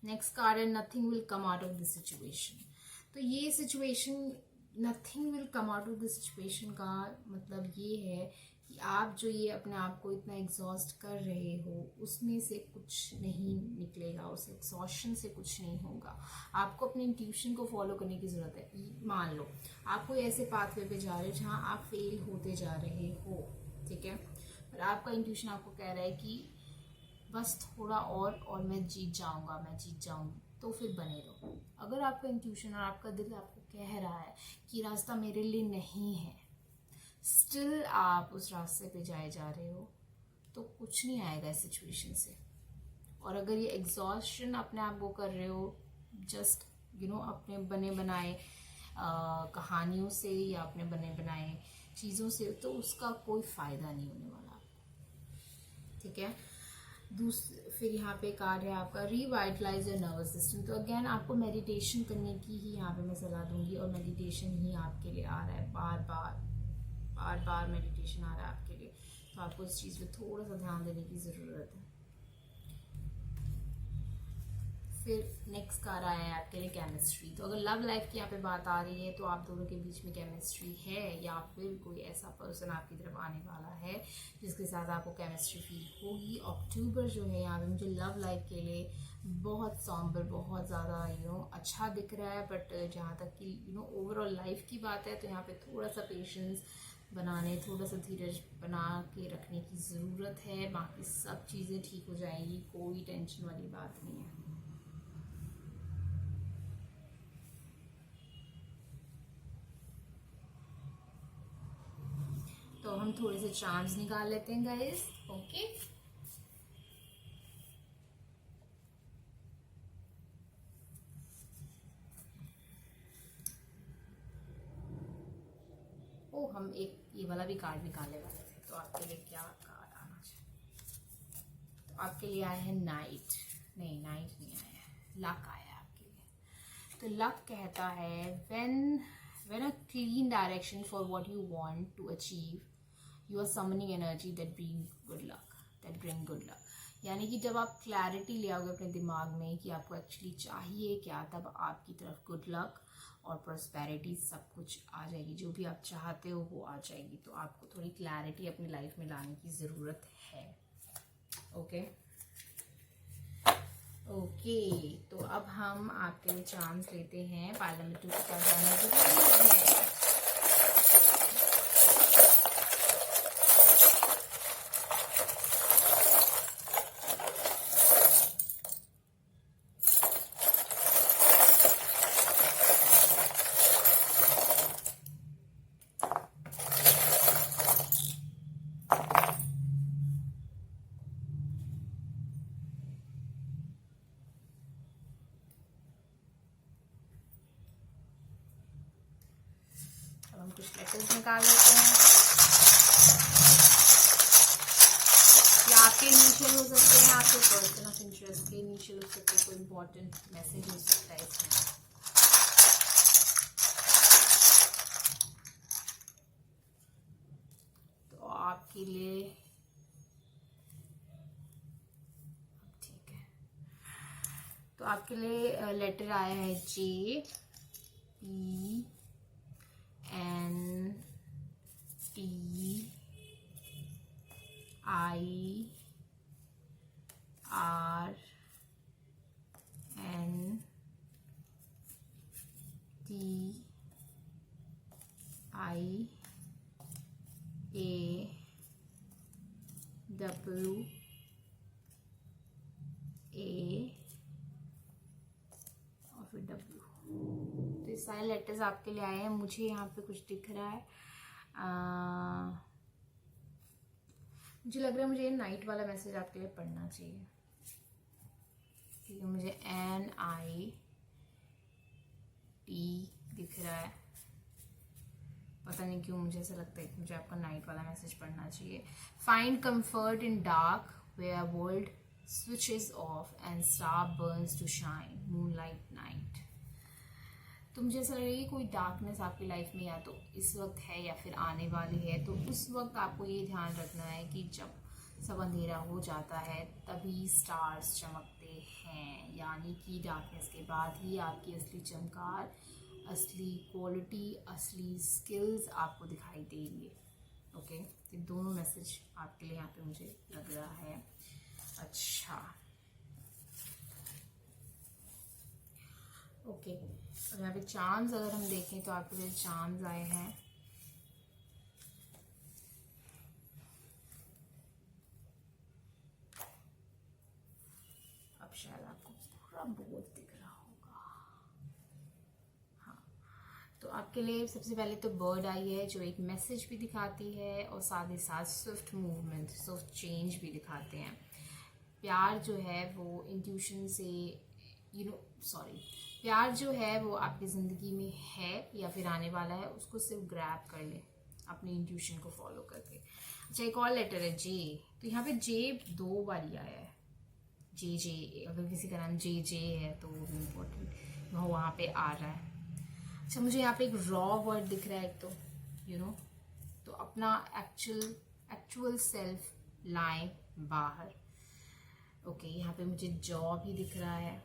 नेक्स्ट कार्ड है nothing will come out of this situation. तो ये situation, nothing will come out of this situation का मतलब ये है कि आप जो ये अपने आप को इतना एग्जॉस्ट कर रहे हो, उसमें से कुछ नहीं निकलेगा, उस एग्जॉशन से कुछ नहीं होगा। आपको अपने इंट्यूशन को फॉलो करने की ज़रूरत है। मान लो आप कोई ऐसे पाथवे पे जा रहे हो जहाँ आप फेल होते जा रहे हो, ठीक है, पर आपका इंट्यूशन आपको कह रहा है कि बस थोड़ा और मैं जीत जाऊंगा, मैं जीत जाऊंगी, तो फिर बने रहो। अगर आपका इंट्यूशन और आपका दिल आपको कह रहा है कि रास्ता मेरे लिए नहीं है, स्टिल आप उस रास्ते पे जाए जा रहे हो, तो कुछ नहीं आएगा इस सिचुएशन से। और अगर ये एग्जॉस्शन अपने आप को कर रहे हो जस्ट अपने बने बनाए कहानियों से या अपने बने बनाए चीज़ों से, तो उसका कोई फ़ायदा नहीं होने वाला। ठीक है, फिर यहाँ पे कार्ड है आपका रिवाइटलाइज योर नर्वस सिस्टम। तो अगेन आपको मेडिटेशन करने की ही यहाँ पे मैं सलाह दूंगी, और मेडिटेशन ही आपके लिए आ रहा है, बार बार मेडिटेशन आ रहा है आपके लिए, तो आपको इस चीज़ पे थोड़ा सा ध्यान देने की ज़रूरत है। फिर नेक्स्ट कार्ड आया है आपके लिए केमिस्ट्री। तो अगर लव लाइफ की यहाँ पे बात आ रही है तो आप दोनों के बीच में केमिस्ट्री है, या फिर कोई ऐसा पर्सन आपकी तरफ आने वाला है जिसके साथ आपको केमिस्ट्री फील होगी। अक्टूबर जो है यहाँ पे मुझे लव लाइफ के लिए बहुत सॉम्बर, बहुत ज़्यादा अच्छा दिख रहा है। बट जहाँ तक कि ओवरऑल लाइफ की बात है, तो यहाँ पे थोड़ा सा पेशेंस बनाने, थोड़ा सा धीरज बना के रखने की ज़रूरत है। बाकी सब चीज़ें ठीक हो जाएंगी, कोई टेंशन वाली बात नहीं है। तो हम थोड़े से चार्म्स निकाल लेते हैं गाइस। ओके, हम एक ये वाला भी कार्ड निकालने वाले थे, तो आपके लिए क्या कार्ड आना चाहिए? तो आपके लिए आया है नाइट, नहीं नाइट नहीं आया है, लक आया है आपके लिए। तो लक कहता है when a clean direction for what you want to achieve, you are summoning energy that bring good luck. यानी कि जब आप क्लैरिटी ले आओगे अपने दिमाग में कि आपको एक्चुअली चाहिए क्या, तब आपकी तरफ गुड लक और प्रॉस्पेरिटी सब कुछ आ जाएगी। जो भी आप चाहते हो वो आ जाएगी। तो आपको थोड़ी क्लैरिटी अपनी लाइफ में लाने की ज़रूरत है। ओके, तो अब हम आपके लिए चांस लेते हैं। पाइल नंबर 2 के पास जाना जरूरी है। हम कुछ लेटर्स निकाल लेते हैं। या आपके इनिशियल हो सकते हैं, आपके पर्सन ऑफ इंटरेस्ट के इनिशियल हो सकते हैं, कोई इंपॉर्टेंट मैसेज हो सकता है इसमें। तो आपके लिए ठीक है। तो आपके लिए लेटर आया है JPNTR और फिर W। तो ये सारे लेटर्स आपके लिए आए हैं। मुझे यहाँ पे कुछ दिख रहा है, मुझे लग रहा है मुझे ये नाइट वाला मैसेज आपके लिए पढ़ना चाहिए, क्योंकि मुझे NIT दिख रहा है। पता नहीं क्यों मुझे ऐसा लगता है कि मुझे आपका नाइट वाला मैसेज पढ़ना चाहिए। Find comfort in dark where world switches off and star burns to shine, moonlight night. तो मुझे ऐसा लग रहा है कि कोई डार्कनेस आपकी लाइफ में या तो इस वक्त है या फिर आने वाली है। तो उस वक्त आपको ये ध्यान रखना है कि जब सब अंधेरा हो जाता है तभी स्टार्स चमकते हैं, यानी कि डार्कनेस के बाद ही आपकी असली चमकार, असली क्वालिटी, असली स्किल्स आपको दिखाई देंगे। ओके, ये दोनों मैसेज आपके लिए यहाँ पे मुझे लग रहा है। अच्छा, ओके, अब यहाँ पे चांस अगर हम देखें तो आपके लिए चांस आए हैं अब शायद आपको पूरा बोर्ड दिख रहा होगा। हाँ, तो आपके लिए सबसे पहले तो बर्ड आई है जो एक मैसेज भी दिखाती है और साथ ही साथ स्विफ्ट मूवमेंट, स्विफ्ट चेंज भी दिखाते हैं। प्यार जो है वो इंट्यूशन से प्यार जो है वो आपकी ज़िंदगी में है या फिर आने वाला है, उसको सिर्फ ग्रैब कर ले अपनी इंट्यूशन को फॉलो करके। अच्छा, एक और लेटर है J। तो यहाँ पे J 2 बार आया है। JJ, अगर किसी का नाम JJ है तो वो भी इम्पोर्टेंट वहाँ पे आ रहा है। अच्छा, मुझे यहाँ पे एक रॉ वर्ड दिख रहा है एक तो तो अपना एक्चुअल सेल्फ लाए बाहर। ओके, यहाँ पे मुझे जॉब ही दिख रहा है।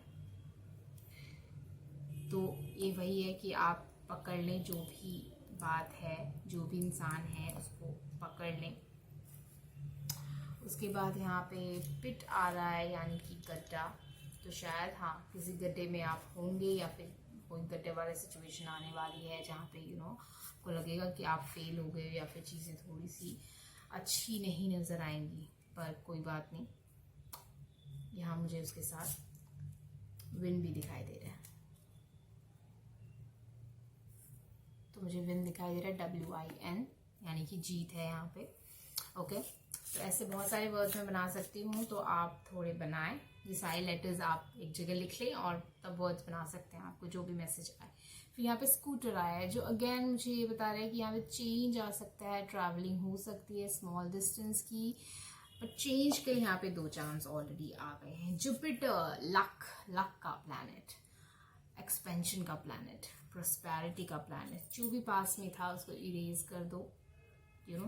तो ये वही है कि आप पकड़ लें जो भी बात है, जो भी इंसान है उसको पकड़ लें। उसके बाद यहाँ पे पिट आ रहा है, यानी कि गड्ढा। तो शायद हाँ, किसी गड्ढे में आप होंगे या फिर कोई गड्ढे वाली सिचुएशन आने वाली है जहाँ पे को लगेगा कि आप फेल हो गए या फिर चीज़ें थोड़ी सी अच्छी नहीं नज़र आएंगी। पर कोई बात नहीं, यहाँ मुझे उसके साथ विन भी दिखाई दे रहा है। तो मुझे विन दिखाई दे रहा है WIN, यानी कि जीत है यहाँ पे। ओके, तो ऐसे बहुत सारे वर्ड्स मैं बना सकती हूँ, तो आप थोड़े बनाएं। ये सारे लेटर्स आप एक जगह लिख लें और तब वर्ड्स बना सकते हैं, आपको जो भी मैसेज आए। फिर यहाँ पे स्कूटर आया है जो अगेन मुझे ये बता रहा है कि यहाँ पे चेंज आ सकता है, ट्रैवलिंग हो सकती है स्मॉल डिस्टेंस की, पर चेंज के यहाँ पे 2 चांस ऑलरेडी आ गए हैं। जुपिटर, लक का प्लैनेट, एक्सपेंशन का प्लैनेट, प्रोस्पेरिटी का प्लैनेट। जो भी पास में था उसको इरेज कर दो,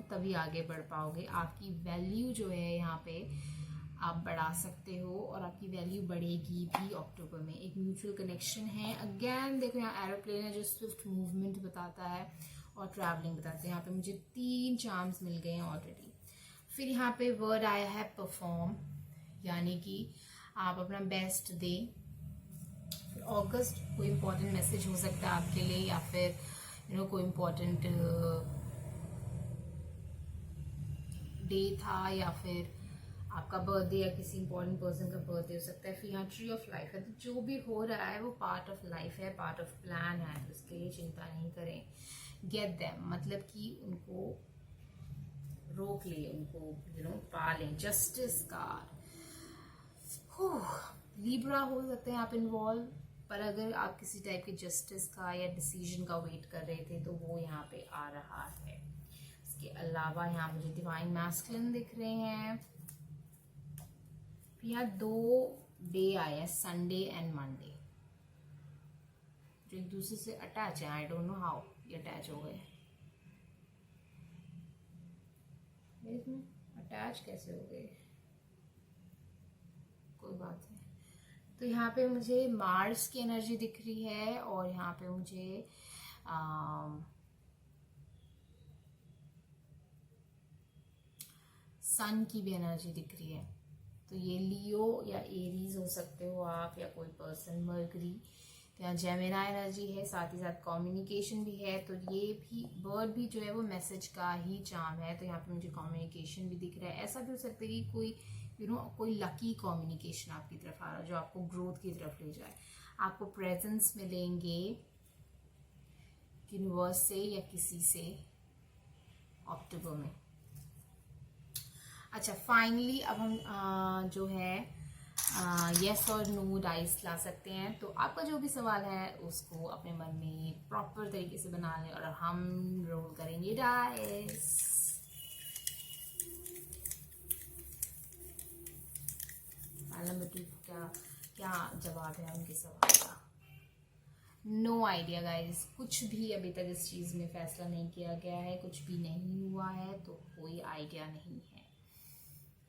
तभी आगे बढ़ पाओगे। आपकी वैल्यू जो है यहाँ पे आप बढ़ा सकते हो और आपकी वैल्यू बढ़ेगी भी अक्टूबर में। एक म्यूचुअल कनेक्शन है। अगेन देखो यहाँ एरोप्लेन है जो स्विफ्ट मूवमेंट बताता है और ट्रैवलिंग बताता है। यहाँ पे मुझे 3 चार्म्स मिल गए हैं ऑलरेडी। फिर यहाँ पे वर्ड आया है परफॉर्म, यानी कि आप अपना बेस्ट दें। फिर अगस्त कोई इम्पोर्टेंट मैसेज हो सकता है आपके लिए, या फिर कोई इम्पोर्टेंट डे था, या फिर आपका बर्थडे या किसी इंपॉर्टेंट पर्सन का बर्थडे हो सकता है। फिर यहाँ ट्री ऑफ लाइफ है। तो जो भी हो रहा है वो पार्ट ऑफ लाइफ है, पार्ट ऑफ प्लान है, उसके लिए चिंता नहीं करें। गेट देम, मतलब कि उनको रोक ले, उनको पा लें। जस्टिस कार्ड, लिब्रा हो सकते हैं आप इन्वॉल्व, पर अगर आप किसी टाइप के जस्टिस का या डिसीजन का वेट कर रहे थे तो वो यहाँ पे आ रहा है। इसके अलावा यहाँ मुझे डिवाइन मैस्कुलिन दिख रहे हैं। यहाँ 2 डे आए हैं, संडे एंड मंडे, जो एक दूसरे से अटैच है। आई डोंट नो हाउ ये अटैच हो गए, इसमें अटैच कैसे हो गए, कोई बात नहीं। तो यहाँ पे मुझे मार्स की एनर्जी दिख रही है और यहाँ पे मुझे सन की भी एनर्जी दिख रही है। तो ये लियो या एरीज हो सकते हो आप, या कोई पर्सन मर्करी। तो यहाँ जेमिनी एनर्जी है, साथ ही साथ कम्युनिकेशन भी है। तो ये भी बर्ड भी जो है वो मैसेज का ही चार्म है। तो यहाँ पे मुझे कम्युनिकेशन भी दिख रहा है। ऐसा भी हो सकता है कि कोई कोई लकी कम्युनिकेशन आपकी तरफ आ रहा है जो आपको ग्रोथ की तरफ ले जाए। आपको प्रेजेंस मिलेंगे यूनिवर्स से या किसी से अक्टूबर में। अच्छा, फाइनली अब हम जो है यस और नो डाइस ला सकते हैं। तो आपका जो भी सवाल है उसको अपने मन में प्रॉपर तरीके से बना लें और हम रोल करेंगे डाइस। नंबर 2 क्या जवाब है उनके सवाल का? नो आइडिया गाइस, कुछ भी अभी तक इस चीज़ में फैसला नहीं किया गया है, कुछ भी नहीं हुआ है, तो कोई आइडिया नहीं है।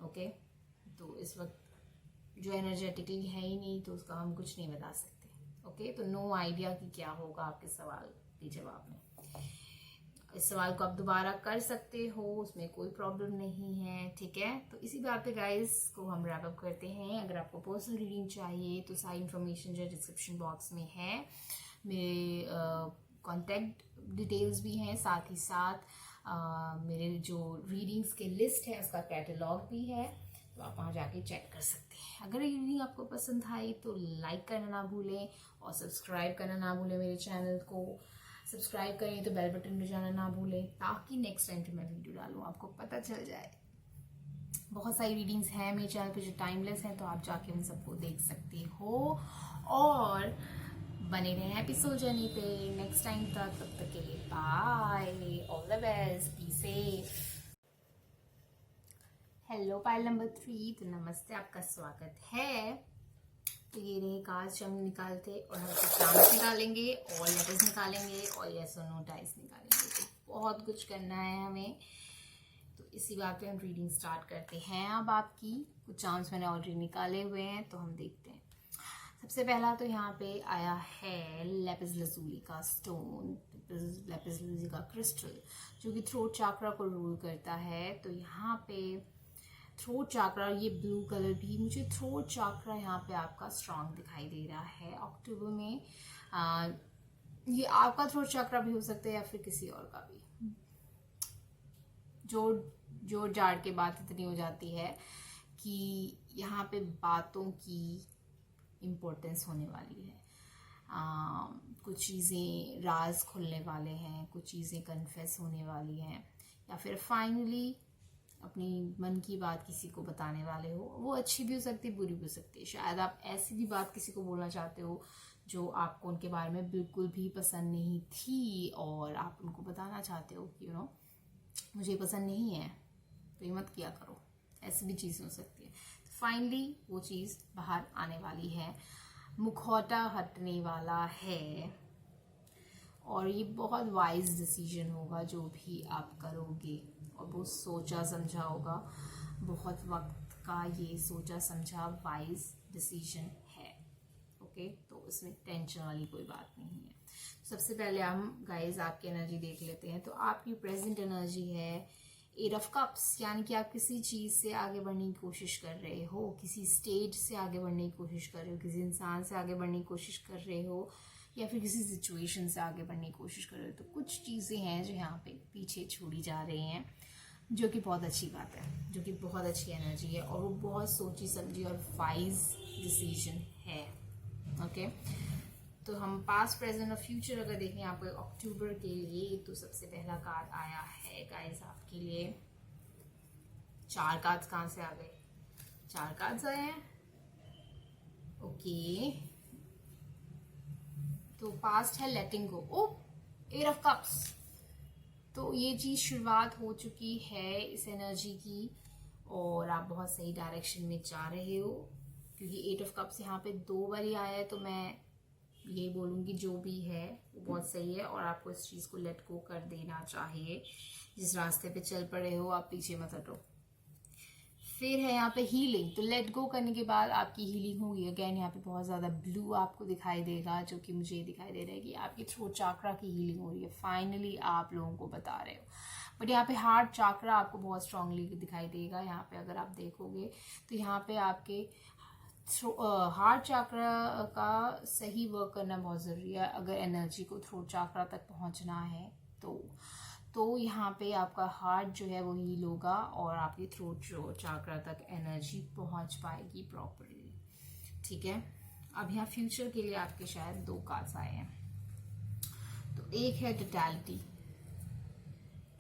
ओके, तो इस वक्त जो एनर्जेटिकली है ही नहीं, तो उसका हम कुछ नहीं बता सकते। ओके, तो नो आइडिया कि क्या होगा आपके सवाल के जवाब में। इस सवाल को आप दोबारा कर सकते हो, उसमें कोई प्रॉब्लम नहीं है, ठीक है। तो इसी बात पे गाइस को हम रैप अप करते हैं। अगर आपको पर्सनल रीडिंग चाहिए तो सारी इन्फॉर्मेशन जो डिस्क्रिप्शन बॉक्स में है, मेरे कॉन्टैक्ट डिटेल्स भी हैं, साथ ही साथ मेरे जो रीडिंग्स के लिस्ट है उसका कैटलॉग भी है, तो आप वहाँ जाके चेक कर सकते हैं। अगर ये रीडिंग आपको पसंद आई तो लाइक करना ना भूलें और सब्सक्राइब करना ना भूलें। मेरे चैनल को सब्सक्राइब करें तो बेल बटन बजाना ना भूलें, ताकि नेक्स्ट टाइम मैं वीडियो डालूँ आपको पता चल जाए। बहुत सारी रीडिंग्स हैं मेरे चैनल पे जो टाइमलेस हैं, तो आप जाके उन सबको देख सकते हो और बने रहे एपिसोड जर्नी पे। नेक्स्ट टाइम तक, तब तक के लिए bye, all the best, be safe. Hello pile number 3, तो नमस्ते, आपका स्वागत है। तो ये रहे कार्ड्स जो हम निकालते और हम चांस निकालेंगे और लेटर्स निकालेंगे और यस और नो डाइस निकालेंगे। तो बहुत कुछ करना है हमें, तो इसी बात पे हम रीडिंग स्टार्ट करते हैं। अब आपकी कुछ चांस मैंने ऑलरेडी निकाले हुए हैं, तो हम देखते हैं। सबसे पहला तो यहाँ पे आया है लेपिस लज़ूली का स्टोन, लेपिस लज़ूली का क्रिस्टल, जो कि थ्रोट चाक्रा को रूल करता है। तो यहाँ पे थ्रोट चाक्रा, ये ब्लू कलर भी, मुझे थ्रोट चाक्रा यहाँ पे आपका स्ट्रांग दिखाई दे रहा है अक्टूबर में। ये आपका थ्रोट चाक्रा भी हो सकता है या फिर किसी और का भी। जोड़ जाड़ के बात इतनी हो जाती है कि यहाँ पे बातों की इम्पोर्टेंस होने वाली है। कुछ चीज़ें राज खुलने वाले हैं, कुछ चीज़ें कन्फेस होने वाली हैं, या फिर फाइनली अपनी मन की बात किसी को बताने वाले हो। वो अच्छी भी हो सकती है, बुरी भी हो सकती है। शायद आप ऐसी भी बात किसी को बोलना चाहते हो जो आपको उनके बारे में बिल्कुल भी पसंद नहीं थी और आप उनको बताना चाहते हो कि मुझे पसंद नहीं है, तो ये मत किया करो। ऐसी भी चीज़ हो सकती है। तो फाइनली वो चीज़ बाहर आने वाली है। मुखौटा हटने वाला है और ये बहुत वाइज डिसीजन होगा जो भी आप करोगे, और बहुत सोचा समझा होगा, बहुत वक्त का ये सोचा समझा वाइज डिसीजन है। ओके, तो इसमें टेंशन वाली कोई बात नहीं है। सबसे पहले हम गाइज आपकी एनर्जी देख लेते हैं। तो आपकी प्रेजेंट एनर्जी है 8 ऑफ कप्स, यानी कि आप किसी चीज़ से आगे बढ़ने की कोशिश कर रहे हो, किसी स्टेज से आगे बढ़ने की कोशिश कर रहे हो, किसी इंसान से आगे बढ़ने की कोशिश कर रहे हो, या फिर किसी सिचुएशन से आगे बढ़ने की कोशिश कर रहे हो। तो कुछ चीज़ें हैं जो यहाँ पे पीछे छोड़ी जा रही हैं, जो कि बहुत अच्छी बात है, जो कि बहुत अच्छी एनर्जी है, और वो बहुत सोची समझी और वाइज डिसीजन है। ओके, तो हम पास्ट प्रेजेंट और फ्यूचर अगर देखें आपको अक्टूबर के लिए, तो सबसे पहला कार्ड आया है गाइस आपके लिए। 4 कार्ड्स कहाँ से आ गए? 4 कार्ड्स आए हैं। ओके, तो पास्ट है लेटिंग गो। ओ, 8 ऑफ कप्स। तो ये चीज शुरुआत हो चुकी है इस एनर्जी की, और आप बहुत सही डायरेक्शन में जा रहे हो, क्योंकि 8 ऑफ कप्स यहाँ पे 2 बार ही आया है। तो मैं ये बोलूँगी जो भी है वो बहुत सही है, और आपको इस चीज़ को लेट गो कर देना चाहिए। जिस रास्ते पे चल पड़े हो आप पीछे मत हटो। फिर है यहाँ पे हीलिंग। तो लेट गो करने के बाद आपकी हीलिंग होगी। अगेन यहाँ पे बहुत ज़्यादा ब्लू आपको दिखाई देगा, जो कि मुझे दिखाई दे रहा है कि आपकी थ्रोट चाकरा की हीलिंग हो रही है। फाइनली आप लोगों को बता रहे हो। बट यहाँ पे हार्ट चाकरा आपको बहुत स्ट्रांगली दिखाई देगा। यहाँ पे अगर आप देखोगे तो यहाँ पे आपके हार्ट चाकरा का सही वर्क करना बहुत ज़रूरी है। अगर एनर्जी को थ्रोट चाकरा तक पहुँचना है तो यहाँ पे आपका हार्ट जो है वो हील होगा, और आपकी थ्रोट चाकरा तक एनर्जी पहुँच पाएगी प्रॉपरली। ठीक है, अब यहाँ फ्यूचर के लिए आपके शायद 2 कार्ड्स आए हैं। तो एक है टोटलिटी।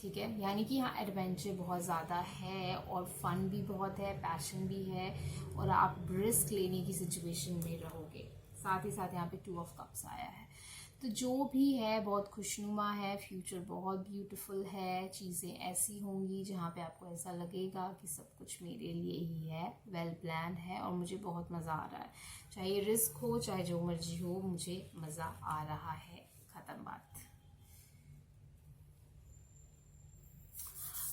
ठीक है, यानी कि यहाँ एडवेंचर बहुत ज़्यादा है, और फन भी बहुत है, पैशन भी है, और आप रिस्क लेने की सिचुएशन में रहोगे। साथ ही साथ यहाँ पे 2 ऑफ कप्स आया है। तो जो भी है बहुत खुशनुमा है, फ्यूचर बहुत ब्यूटीफुल है। चीज़ें ऐसी होंगी जहाँ पे आपको ऐसा लगेगा कि सब कुछ मेरे लिए ही है, वेल प्लान है, और मुझे बहुत मज़ा आ रहा है। चाहे रिस्क हो, चाहे जो मर्जी हो, मुझे मज़ा आ रहा है। ख़त्म बात।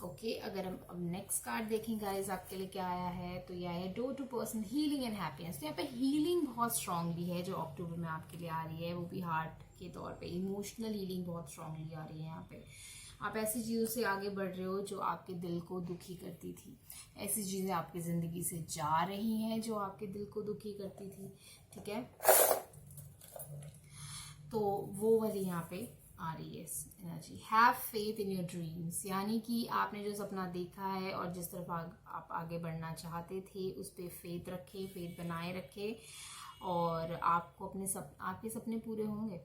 ओके, अगर हम अब नेक्स्ट कार्ड देखें गाइस आपके लिए क्या आया है, तो यह है door to person healing and happiness. तो यहाँ पे हीलिंग बहुत स्ट्रांगली है जो अक्टूबर में आपके लिए आ रही है, वो भी हार्ट के तौर पे। इमोशनल हीलिंग बहुत स्ट्रांगली आ रही है यहाँ पे। आप ऐसी चीज़ों से आगे बढ़ रहे हो जो आपके दिल को दुखी करती थी। ऐसी चीज़ें आपकी ज़िंदगी से जा रही हैं जो आपके दिल को दुखी करती थी। ठीक है, तो वो वाली यहाँ पे आ रही है energy. Have faith in your dreams, यानी कि आपने जो सपना देखा है और जिस तरफ आप आगे बढ़ना चाहते थे उस पर फेथ रखे, फेथ बनाए रखे, और आपको आपके सपने पूरे होंगे।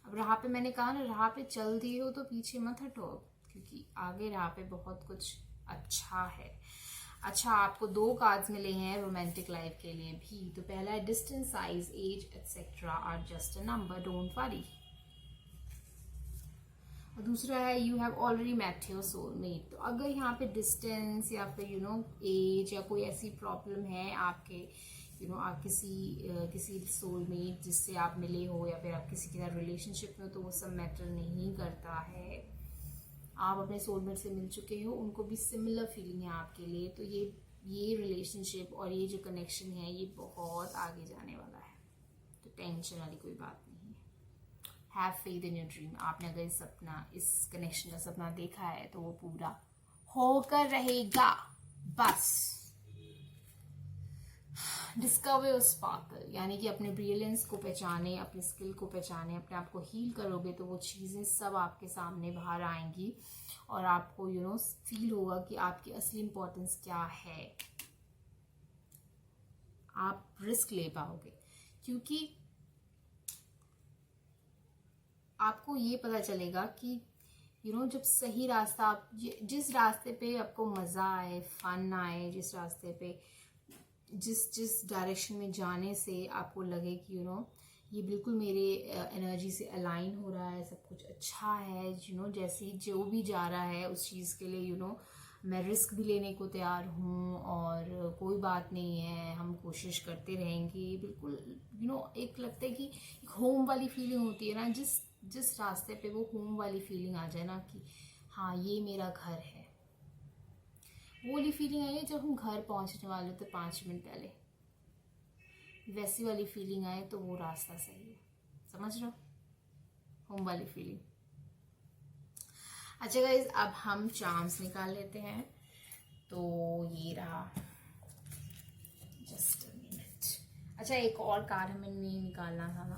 अब राह पे, मैंने कहा ना, राह पे चल दिए हो तो पीछे मत हटो, क्योंकि आगे राह पे बहुत कुछ अच्छा है। अच्छा, आपको 2 कार्ड्स मिले हैं रोमांटिक लाइफ के लिए भी। तो पहला है distance, size, age etcetera are just a number, don't worry. और दूसरा है you have already met your soulmate. तो अगर यहाँ पे डिस्टेंस या फिर एज या कोई ऐसी प्रॉब्लम है आपके, आप किसी सोलमेट जिससे आप मिले हो, या फिर आप किसी के साथ रिलेशनशिप में हो, तो वो सब मैटर नहीं करता है। आप अपने सोलमेट से मिल चुके हो, उनको भी सिमिलर फीलिंग है आपके लिए। तो ये रिलेशनशिप और ये जो कनेक्शन है ये बहुत आगे जाने वाला है। तो टेंशन वाली कोई बात नहीं है। Have faith in your dream. आपने अगर इस कनेक्शन का सपना देखा है तो वो पूरा होकर रहेगा। बस डिस्कवर योर स्पार्कल, यानी कि अपने ब्रिलियंस को पहचाने, अपने स्किल को पहचाने, अपने आप को हील करोगे तो वो चीज़ें सब आपके सामने बाहर आएंगी, और आपको फील होगा कि आपकी असली इम्पोर्टेंस क्या है। आप रिस्क ले पाओगे, क्योंकि आपको ये पता चलेगा कि जब सही रास्ता, आप जिस रास्ते पे आपको मज़ा आए, फन आए, जिस रास्ते पे जिस डायरेक्शन में जाने से आपको लगे कि ये बिल्कुल मेरे एनर्जी से अलाइन हो रहा है, सब कुछ अच्छा है, जैसे जो भी जा रहा है उस चीज़ के लिए मैं रिस्क भी लेने को तैयार हूँ और कोई बात नहीं है, हम कोशिश करते रहेंगे। बिल्कुल एक लगता है कि एक होम वाली फीलिंग होती है ना, जिस रास्ते पे वो होम वाली फीलिंग आ जाए ना कि हाँ ये मेरा घर है, वो वाली फीलिंग आई है जब हम घर पहुँचने वाले थे 5 मिनट पहले, वैसी वाली फीलिंग आए तो वो रास्ता सही है। समझ रहे हो? होम वाली फीलिंग। अच्छा गाइज, अब हम चार्म्स निकाल लेते हैं। तो ये रहा, जस्ट अ मिनट। अच्छा, एक और कार्ड हमें नहीं निकालना था ना,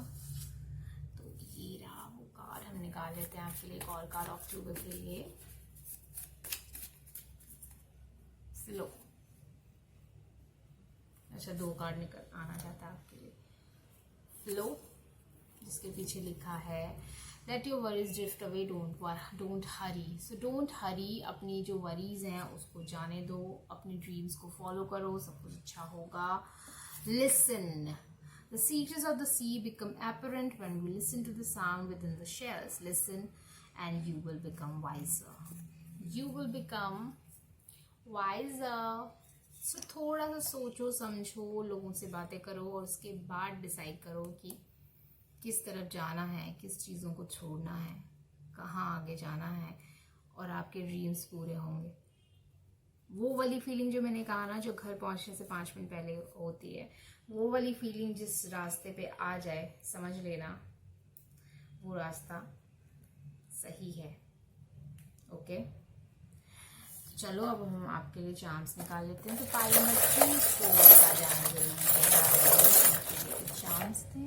तो ये रहा वो कार्ड, हम निकाल लेते हैं आपके लिए एक और कार्ड अक्टूबर के लिए। लो, अच्छा 2 कार्ड निकल आना चाहता है आपके लिए। लो, जिसके पीछे लिखा है let your worries drift away, don't Hari. So don't हरी, अपनी जो वरीज हैं उसको जाने दो, अपने ड्रीम्स को फॉलो करो, सब कुछ अच्छा होगा। Listen, the secrets of the sea become apparent when we listen to the sound within the shells. Listen and you will become wiser. You will become wiser. So थोड़ा सा सोचो समझो, लोगों से बातें करो और उसके बाद डिसाइड करो कि किस तरफ जाना है, किस चीज़ों को छोड़ना है, कहाँ आगे जाना है, और आपके ड्रीम्स पूरे होंगे। वो वाली फीलिंग जो मैंने कहा ना, जो घर पहुंचने से 5 मिनट पहले होती है, वो वाली फीलिंग जिस रास्ते पे आ जाए, समझ लेना वो रास्ता सही है। ओके, चलो अब हम आपके लिए चार्म्स निकाल लेते हैं। तो पाइल नंबर 3 4 आ जाना जरूरी है। चार्म्स थे,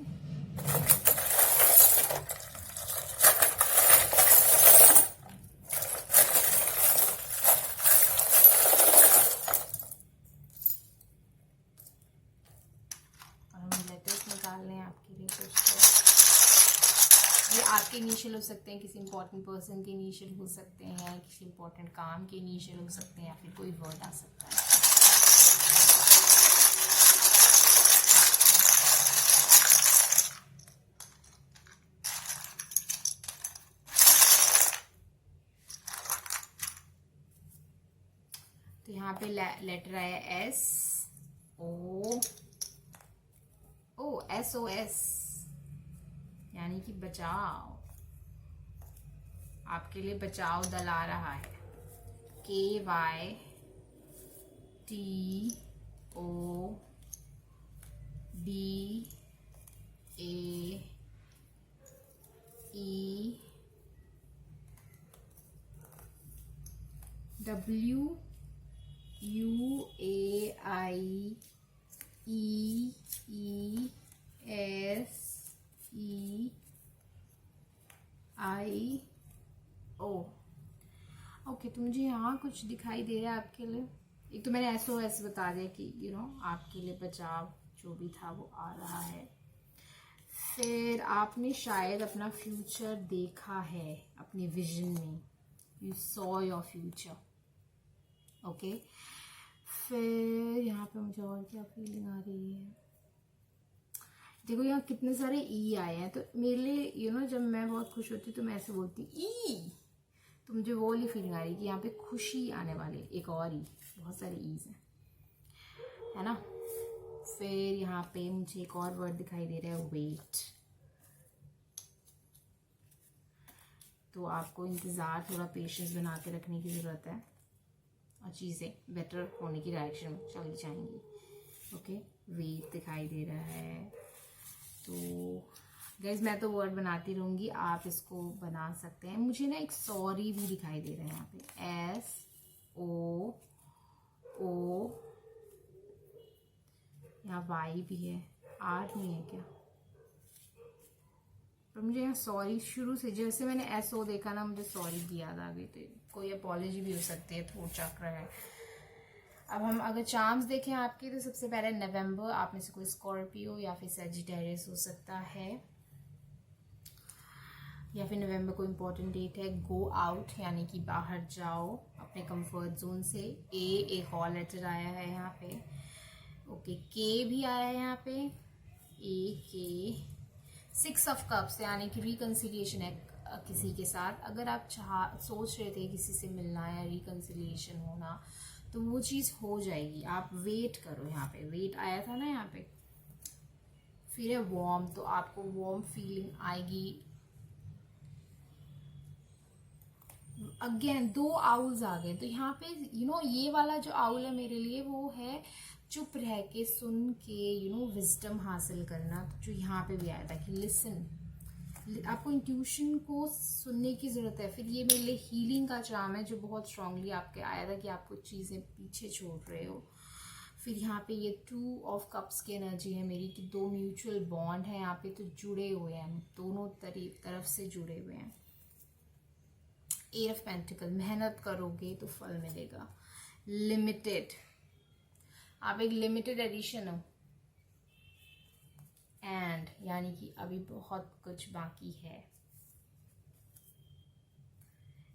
आपके इनिशियल हो सकते हैं, किसी इंपॉर्टेंट पर्सन के इनिशियल हो सकते हैं, किसी इंपॉर्टेंट काम के इनिशियल हो सकते हैं, या फिर कोई वर्ड आ सकता है। तो यहाँ पे लेटर आया SOS, यानी कि बचाओ, आपके लिए बचाव दल आ रहा है। KYTOWAEESEIO। ओके, तो मुझे यहाँ कुछ दिखाई दे रहा है आपके लिए। एक तो मैंने SOS बता दिया कि आपके लिए बचाव जो भी था वो आ रहा है। फिर आपने शायद अपना फ्यूचर देखा है अपने विजन में, you saw your future. Okay, फिर यहाँ पे मुझे और क्या फीलिंग आ रही है, देखो यहाँ कितने सारे ई आए हैं। तो मेरे लिए जब मैं बहुत खुश होती हूँ तो मैं ऐसे बोलती ई, तो मुझे वो वाली फीलिंग आ रही है कि यहाँ पे खुशी आने वाली, एक और ई, बहुत सारे ईज हैं, है ना। फिर यहाँ पे मुझे एक और वर्ड दिखाई दे रहा है वेट। तो आपको इंतज़ार, थोड़ा पेशेंस बना के रखने की ज़रूरत है और चीज़ें बेटर होने की डायरेक्शन में चली जाएंगी। ओके, वेट दिखाई दे रहा है। तो गाइज मैं तो वर्ड बनाती रहूँगी, आप इसको बना सकते हैं। मुझे ना एक सॉरी भी दिखाई दे रहा है यहाँ पे, SOO, यहाँ Y भी है, R नहीं है क्या, पर मुझे यहाँ सॉरी शुरू से, जैसे मैंने SO देखा ना, मुझे सॉरी की याद आ गई थी। कोई अपॉलॉजी भी हो सकती है, थोड़ा चक्र है। अब हम अगर चार्म्स देखें आपके, तो सबसे पहले नवंबर, आप में से कोई स्कॉर्पियो या फिर सेजिटेरियस हो सकता है, या फिर नवंबर को इम्पोर्टेंट डेट है। गो आउट, यानी कि बाहर जाओ अपने कंफर्ट जोन से। एक और लेटर आया है यहाँ पे। ओके, के भी आया है यहाँ पे, के 6 ऑफ कप्स, यानी कि रिकंसिलिएशन है, किसी के साथ, अगर आप सोच रहे थे किसी से मिलना या रिकन्सिलिएशन होना, तो वो चीज़ हो जाएगी। आप वेट करो। यहाँ पे वेट आया था ना, यहाँ पे फिर है वार्म, तो आपको वार्म फीलिंग आएगी। अगेन 2 आउल्स आ गए, तो यहाँ पे ये वाला जो आउल है मेरे लिए वो है चुप रह के सुन के विजडम हासिल करना। तो जो यहाँ पे भी आया था कि लिसन, आपको इंट्यूशन को सुनने की ज़रूरत है। फिर ये मेरे लिए हीलिंग का चार्म है जो बहुत स्ट्रांगली आपके आया था कि आप कुछ चीज़ें पीछे छोड़ रहे हो। फिर यहाँ पे ये 2 ऑफ कप्स की एनर्जी है मेरी कि 2 म्यूचुअल बॉन्ड है यहाँ पे, तो जुड़े हुए हैं, दोनों तरफ से जुड़े हुए हैं। 8 ऑफ पेंटिकल, मेहनत करोगे तो फल मिलेगा। लिमिटेड, आप एक लिमिटेड एडिशन हो, एंड यानी कि अभी बहुत कुछ बाकी है।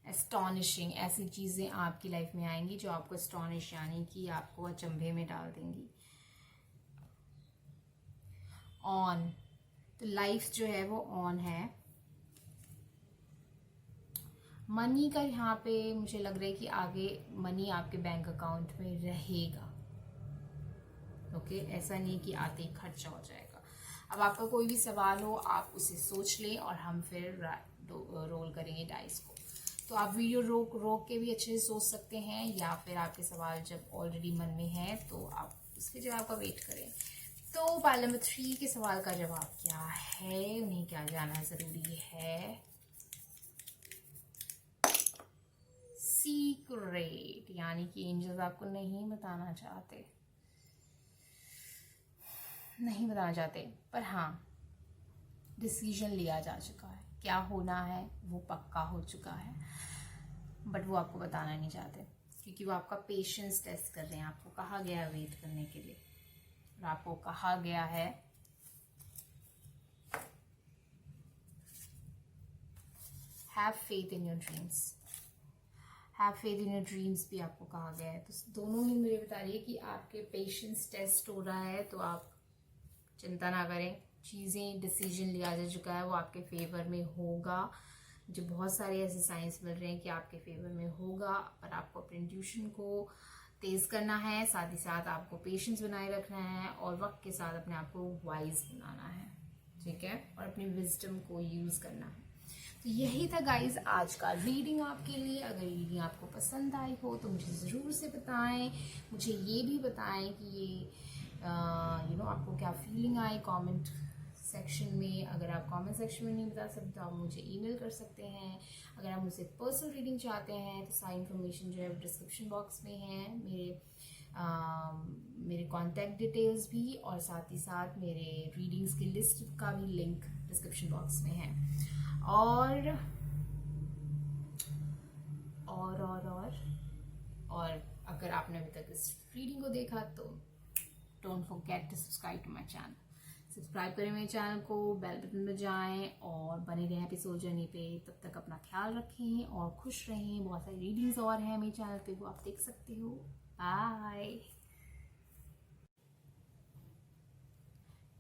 एस्टॉनिशिंग, ऐसी चीज़ें आपकी लाइफ में आएंगी जो आपको एस्टॉनिश यानी कि आपको अचंभे में डाल देंगी। ऑन, तो लाइफ जो है वो ऑन है। मनी का यहाँ पे मुझे लग रहा है कि आगे मनी आपके बैंक अकाउंट में रहेगा। ओके, ऐसा नहीं कि आते ही खर्चा हो जाएगा। अब आपका कोई भी सवाल हो आप उसे सोच लें और हम फिर रोल करेंगे डाइस को। तो आप वीडियो रोक के भी अच्छे से सोच सकते हैं, या फिर आपके सवाल जब ऑलरेडी मन में है तो आप उसके जवाब का वेट करें। तो पाइल नंबर 3 के सवाल का जवाब क्या है, उन्हें क्या जानना जरूरी है? सीक्रेट, यानी कि एंजल्स आपको नहीं बताना चाहते, पर हाँ डिसीजन लिया जा चुका है, क्या होना है वो पक्का हो चुका है, बट वो आपको बताना नहीं चाहते क्योंकि वो आपका पेशेंस टेस्ट कर रहे हैं। आपको कहा गया है वेट करने के लिए, और आपको कहा गया है have faith in your dreams. Have faith in your dreams भी आपको कहा गया है। तो दोनों ही मुझे बता रही है कि आपके पेशेंस टेस्ट हो रहा है, तो आप चिंता ना करें, चीज़ें डिसीजन लिया जा चुका है, वो आपके फेवर में होगा। जो बहुत सारे ऐसे साइंस मिल रहे हैं कि आपके फेवर में होगा, पर आपको अपने इंट्यूशन को तेज़ करना है, साथ ही साथ आपको पेशेंस बनाए रखना है और वक्त के साथ अपने आप को वाइज बनाना है, ठीक है, और अपनी विजडम को यूज़ करना है। तो यही था गाइज आज का रीडिंग आपके लिए। अगर रीडिंग आपको पसंद आई हो तो मुझे ज़रूर से बताएं। मुझे ये भी बताएं कि ये आपको क्या फीलिंग आई कमेंट सेक्शन में। अगर आप कमेंट सेक्शन में नहीं बता सकते तो आप मुझे ईमेल कर सकते हैं। अगर आप मुझसे पर्सनल रीडिंग चाहते हैं तो सारी इन्फॉर्मेशन जो है वो डिस्क्रिप्शन बॉक्स में है, मेरे कॉन्टैक्ट डिटेल्स भी, और साथ ही साथ मेरे रीडिंग्स की लिस्ट का भी लिंक डिस्क्रिप्शन बॉक्स में है। और अगर आपने अभी तक इस रीडिंग को देखा तो don't forget to subscribe to my channel. Subscribe करें मेरे चैनल को, बेल बटन में जाएं और बने रहें एपिसोड जर्नी पे। तब तक अपना ख्याल रखें और खुश रहें। बहुत सारी रीडिंग्स और हैं मेरे चैनल पे, वो आप देख सकते हो। Bye.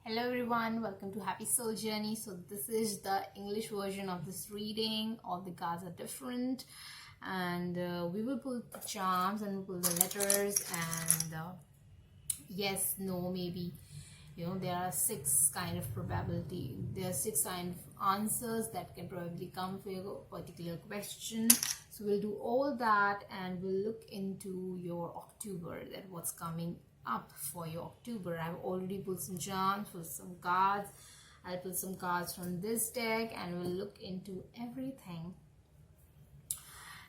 Hello everyone, welcome to Happy Soul Journey. So this is the English version of this reading. All the cards are different, and we will pull the charms and we'll pull the letters and yes, no, maybe. There are 6 kind of probability. There are 6 kind of answers that can probably come for your particular question. So we'll do all that and we'll look into your October, that what's coming up for your October. I've already pulled some charms, pulled some cards. I'll pull some cards from this deck and we'll look into everything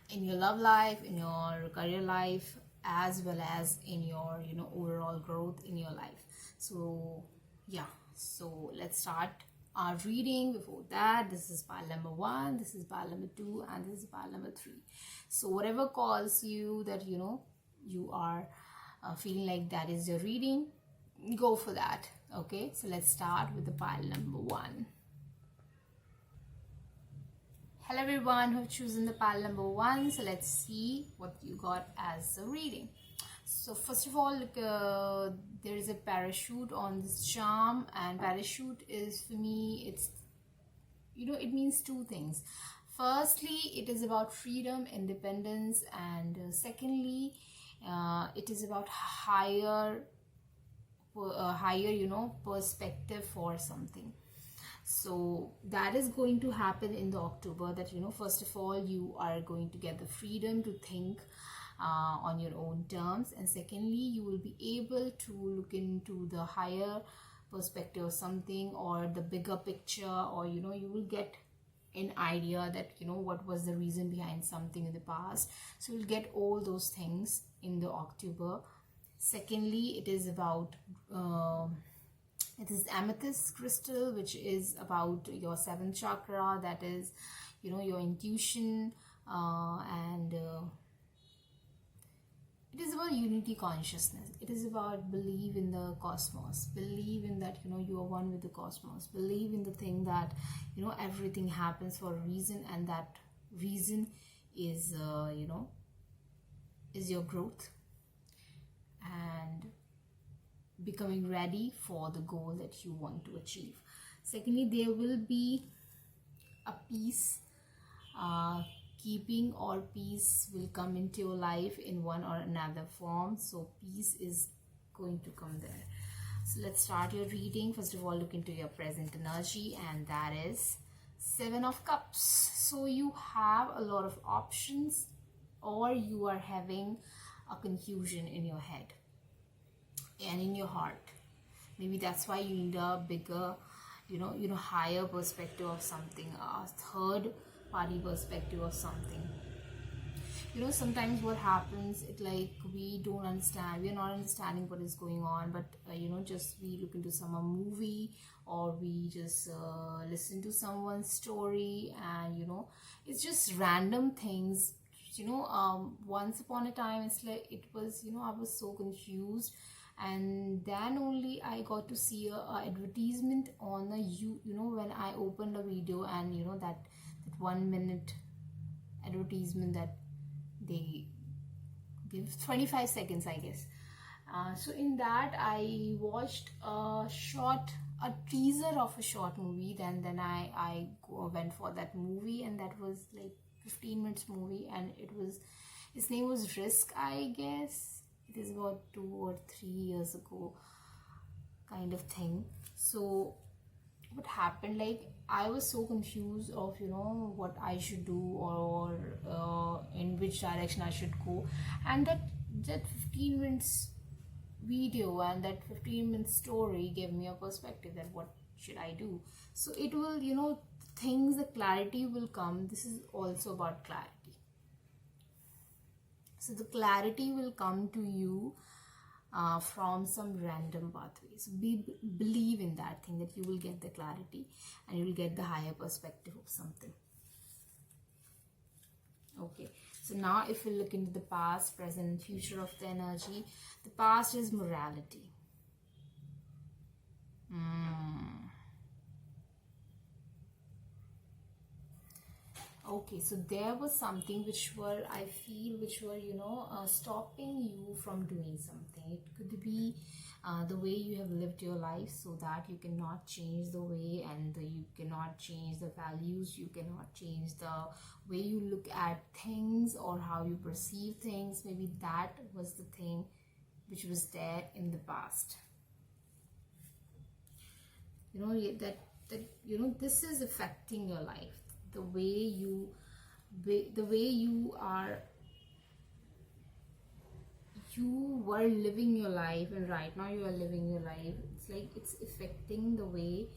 in your love life, in your career life, as well as in your overall growth in your life. So yeah, so let's start our reading. Before that, this is pile number 1, this is pile number 2, and this is pile number 3. So whatever calls you that you are feeling like that is your reading, go for that. Okay, so let's start with the pile number 1. Hello everyone who have chosen the pile number 1. So let's see what you got as a reading. So first of all, look, there is a parachute on this charm, and parachute is, for me, it's it means two things. Firstly, it is about freedom, independence, and secondly, it is about higher perspective for something. So that is going to happen in the October, that first of all, you are going to get the freedom to think on your own terms, and secondly, you will be able to look into the higher perspective of something, or the bigger picture, or you will get an idea that what was the reason behind something in the past. So you'll get all those things in the October. Secondly, it is about it is amethyst crystal, which is about your seventh chakra, that is your intuition, and it is about unity consciousness. It is about believe in the cosmos, believe in that you are one with the cosmos, believe in the thing that everything happens for a reason, and that reason is is your growth and becoming ready for the goal that you want to achieve. Secondly, there will be a peace keeping, or peace will come into your life in one or another form. So peace is going to come there. So let's start your reading. First of all, look into your present energy, and that is Seven of Cups. So you have a lot of options, or you are having a confusion in your head and in your heart. Maybe that's why you need a bigger higher perspective of something, a third party perspective of something. Sometimes what happens, it like we don't understand, we're not understanding what is going on, but just we look into some movie, or we just listen to someone's story, and it's just random things. Once upon a time, it's like it was I was so confused, and then only I got to see a advertisement on the when I opened a video, and that 1 minute advertisement that they give 25 seconds, I guess. So in that, I watched a teaser of a short movie. Then I went for that movie, and that was like 15 minutes movie, and its name was Risk, I guess. It is about 2 or 3 years ago kind of thing. So what happened, like I was so confused of what I should do, or in which direction I should go, and that 15 minutes video and that 15 minute story gave me a perspective that what should I do. So it will the clarity will come. This is also about clarity. So the clarity will come to you from some random pathways. So believe in that thing, that you will get the clarity, and you will get the higher perspective of something. Okay, so now if we look into the past, present, and future of the energy, the past is morality. Okay, so there was something which were stopping you from doing something. It could be the way you have lived your life, so that you cannot change the way, and you cannot change the values, you cannot change the way you look at things or how you perceive things. Maybe that was the thing which was there in the past. This is affecting your life, the way you were living your life, and right now you are living your life. It's like it's affecting the way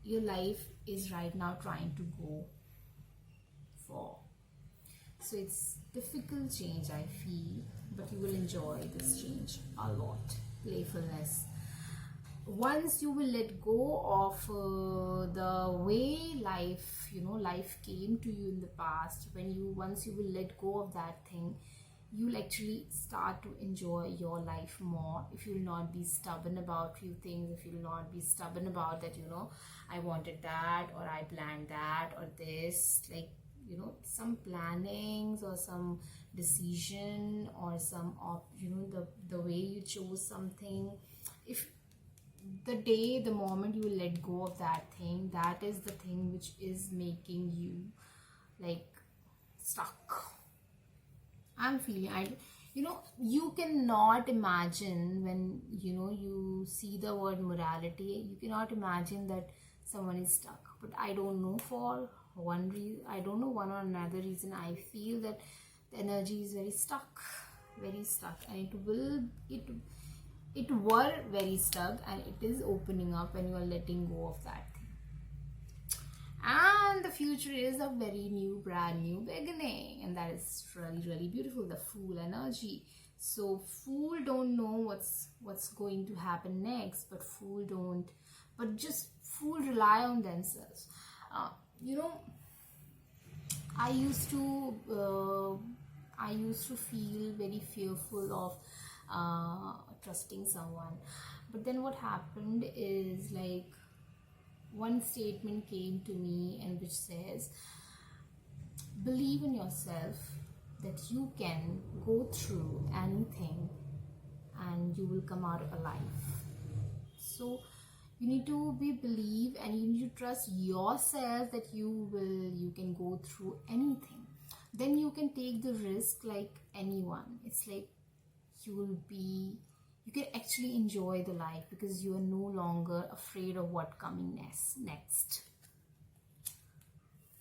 your life is right now trying to go for. So it's difficult change, I feel, but you will enjoy this change a lot. Playfulness. Once you will let go of the way life came to you in the past, once you will let go of that thing, you'll actually start to enjoy your life more. If you'll not be stubborn about few things, if you'll not be stubborn about that, I wanted that, or I planned that, or this, like some plannings, or some decision, or some the way you chose something. If the moment you let go of that thing, that is the thing which is making you like stuck. I'm feeling, you cannot imagine when, you see the word morality, you cannot imagine that someone is stuck. But I don't know, for one reason, I don't know, one or another reason, I feel that the energy is very stuck, and it were very stuck, and it is opening up and you are letting go of that thing. And the future is a very brand new beginning, and that is really beautiful. The Fool energy. So Fool don't know what's going to happen next, but Fool rely on themselves. I used to feel very fearful of trusting someone, but then what happened is, like, one statement came to me, and which says, believe in yourself that you can go through anything and you will come out alive. So you need to believe, and you need to trust yourself that you can go through anything. Then you can take the risk like anyone. It's like you can actually enjoy the life because you are no longer afraid of what coming next.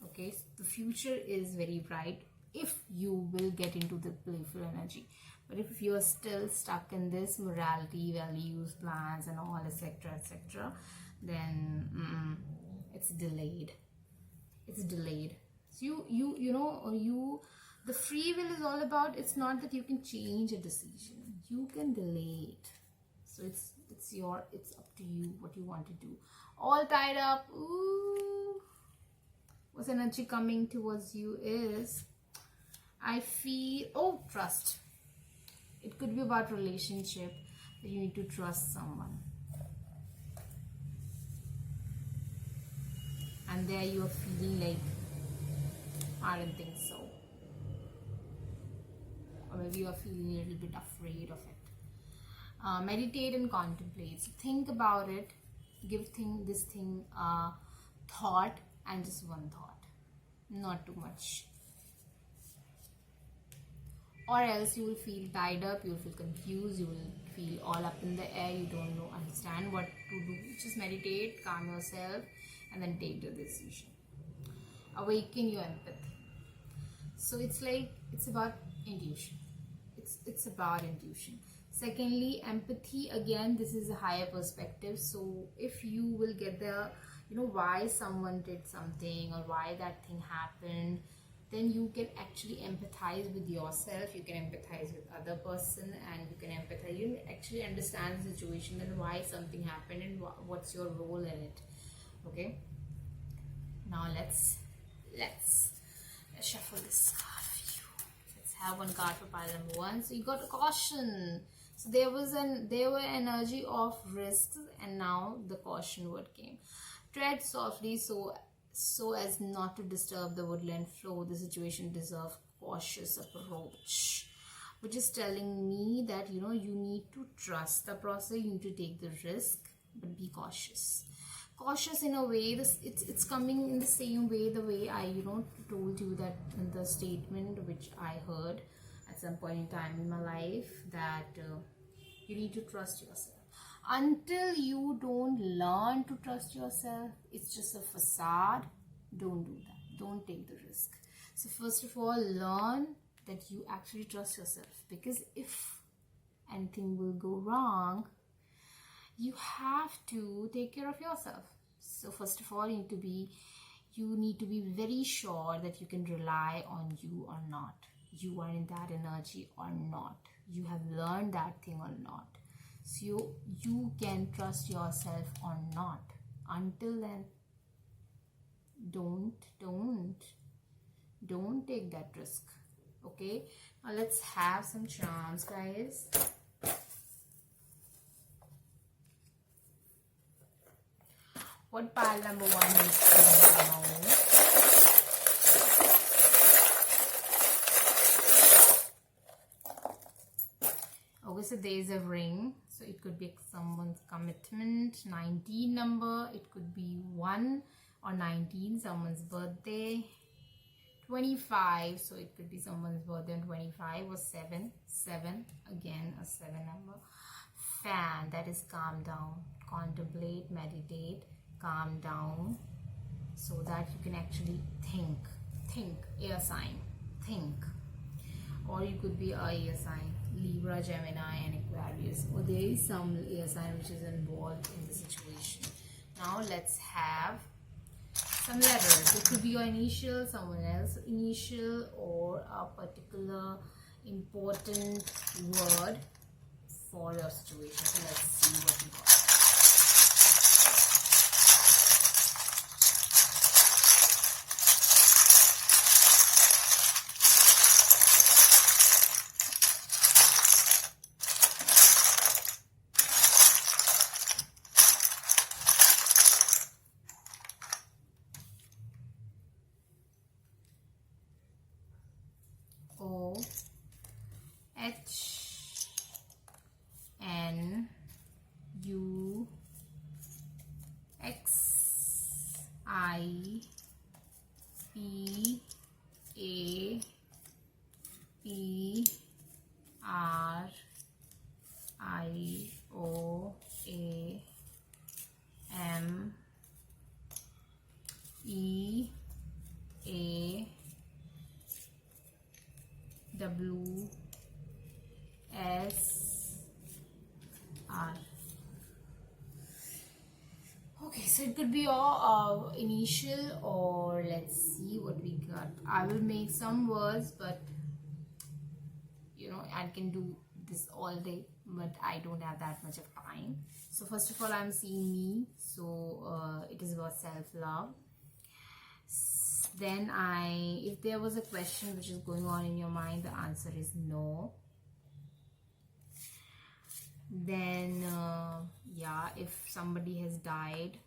Okay, so the future is very bright if you will get into the playful energy. But if you are still stuck in this morality, values, plans, and all, etc., then it's delayed. So the free will is all about, it's not that you can change a decision, you can delay it. So it's up to you what you want to do. All tied up. Ooh, what's energy coming towards you is, I feel, trust. It could be about relationship, that you need to trust someone, and there you are feeling like, I don't think so, or maybe you are feeling a little bit afraid of it. Meditate and contemplate. So think about it, give this thing a thought, and just one thought, not too much, or else you will feel tied up, you will feel confused, you will feel all up in the air, you don't understand what to do. Just meditate, calm yourself, and then take the decision. Awaken your empathy. So it's about intuition. It's about intuition. Secondly, empathy, again, this is a higher perspective. So if you will get the why someone did something or why that thing happened, then you can actually empathize with yourself, you can empathize with other person, and you can actually understand the situation and why something happened and what's your role in it. Okay, now let's shuffle this card for you. Let's have one card for pile number 1. So you got a caution. So there were energy of risks, and now the caution word came. Tread softly so as not to disturb the woodland flow. The situation deserves cautious approach, which is telling me that you need to trust the process, you need to take the risk, but be cautious in a way. It's coming in the same way, the way I told you that in the statement which I heard at some point in time in my life, that you need to trust yourself. Until you don't learn to trust yourself, it's just a facade. Don't do that. Don't take the risk. So first of all, learn that you actually trust yourself, because if anything will go wrong, you have to take care of yourself. So first of all, you need to be very sure that you can rely on you or not. You are in that energy or not. You have learned that thing or not. So you can trust yourself or not. Until then, don't take that risk. Okay, now let's have some charms, guys. What pile number 1 is doing now? Okay, so there is a ring. So it could be someone's commitment. 19 number, it could be 1 or 19, someone's birthday. 25, so it could be someone's birthday on 25, or 7, again a 7 number. Fan, that is calm down, contemplate, meditate, calm down, so that you can actually think, air sign, think. Or you could be a air sign, Libra, Gemini and Aquarius, or there is some air sign which is involved in the situation. Now let's have some letters. It could be your initial, someone else's initial, or a particular important word for your situation. So let's see what we got. O H N U X I P A P R I O A M E A W S R. Okay, so it could be your initial, or let's see what we got. I will make some words, but you know, I can do this all day, but I don't have that much of time. So first of all, I'm seeing me, so it is about self-love. Then if there was a question which is going on in your mind, the answer is no. Then yeah, if somebody has died,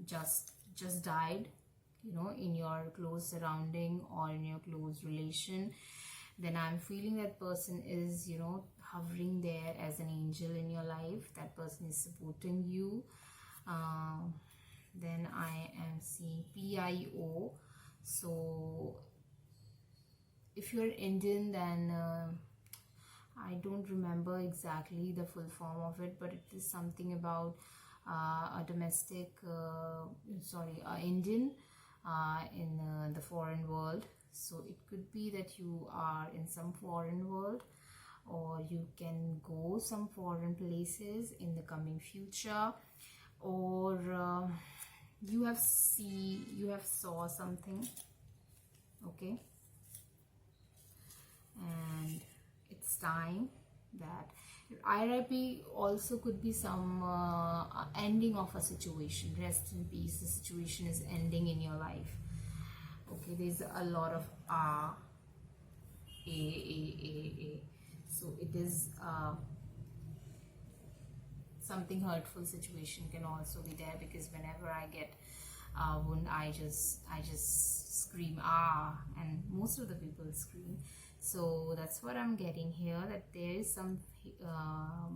just died, you know, in your close surrounding or in your close relation, then I'm feeling that person is, you know, hovering there as an angel in your life. That person is supporting you. Then I am seeing PIO. So if you're Indian, then I don't remember exactly the full form of it, but it is something about a domestic, Indian in the foreign world. So it could be that you are in some foreign world, or you can go some foreign places in the coming future, or you have saw something, okay, and it's time that RIP also could be some ending of a situation. Rest in peace, the situation is ending in your life. Okay, there's a lot of A. So it is something hurtful situation can also be there, because whenever I get a wound, I just scream and most of the people scream. So that's what I'm getting here, that there is some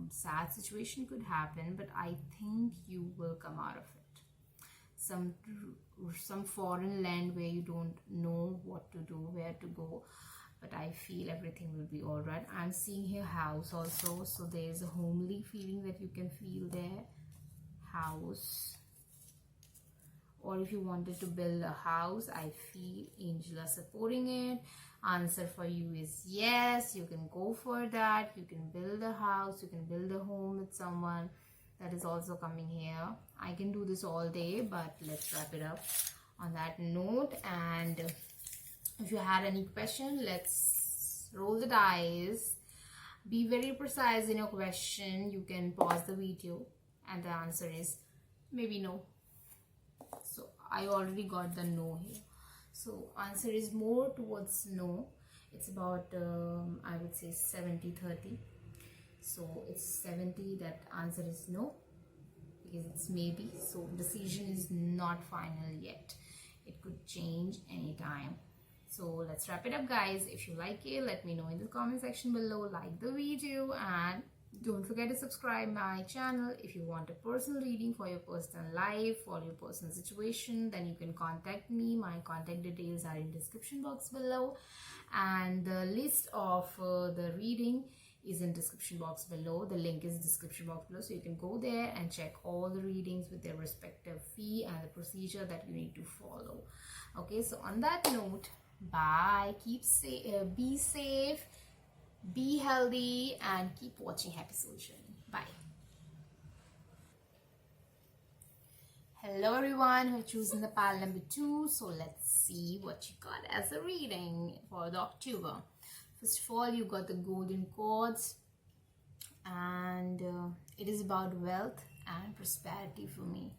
sad situation could happen, but I think you will come out of it. Some foreign land where you don't know what to do, where to go, but I feel everything will be all right. I'm seeing here house also, so there's a homely feeling that you can feel there. House, or if you wanted to build a house, I feel angels are supporting it. Answer for you is yes, you can go for that. You can build a house, you can build a home with someone. That is also coming here. I can do this all day, but let's wrap it up on that note. And if you had any question, let's roll the dice. Be very precise in your question. You can pause the video, and the answer is maybe no. So I already got the no here. So answer is more towards no. It's about I would say 70-30. So it's 70 that answer is no, because it's maybe. So decision is not final yet. It could change anytime. So let's wrap it up, guys. If you like it, let me know in the comment section below. Like the video and Don't forget to subscribe my channel. If you want a personal reading for your personal life or your personal situation, then you can contact me. My contact details are in description box below, and the list of the reading is in description box below. The link is description box below, so you can go there and check all the readings with their respective fee and the procedure that you need to follow. Okay, so on that note, bye. Be safe, be healthy, and keep watching Happy Soul Journey. Bye. Hello everyone who chosen the pile number 2. So let's see what you got as a reading for the October. First of all, you got the golden chords, and it is about wealth and prosperity for me.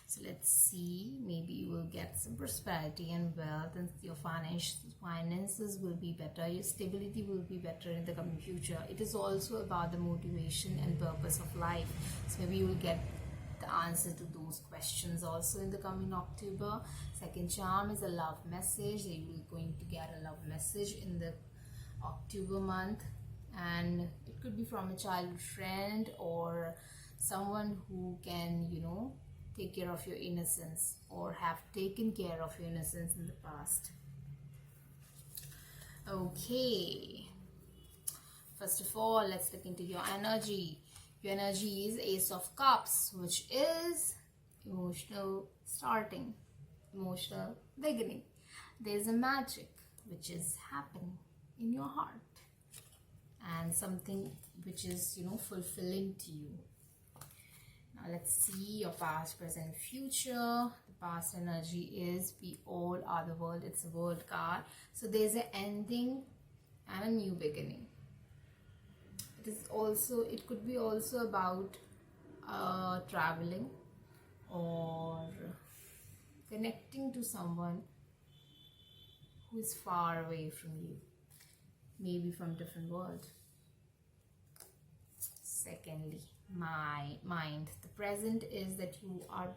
So let's see, maybe you will get some prosperity and wealth, and your finances will be better, your stability will be better in the coming future. It is also about the motivation and purpose of life. So maybe you will get the answer to those questions also in the coming October. Second charm is a love message. You will going to get a love message in the October month, and it could be from a childhood friend or someone who can, take care of your innocence or have taken care of your innocence in the past. Okay, first of all, let's look into your energy. Your energy is Ace of Cups, which is emotional starting, emotional beginning. There's a magic which is happening in your heart, and something which is fulfilling to you. Now let's see your past, present, future. The past energy is we all are the world. It's a world card, so there's an ending and a new beginning. It could be also about traveling or connecting to someone who is far away from you, maybe from different world. Secondly, my mind. The present is that you are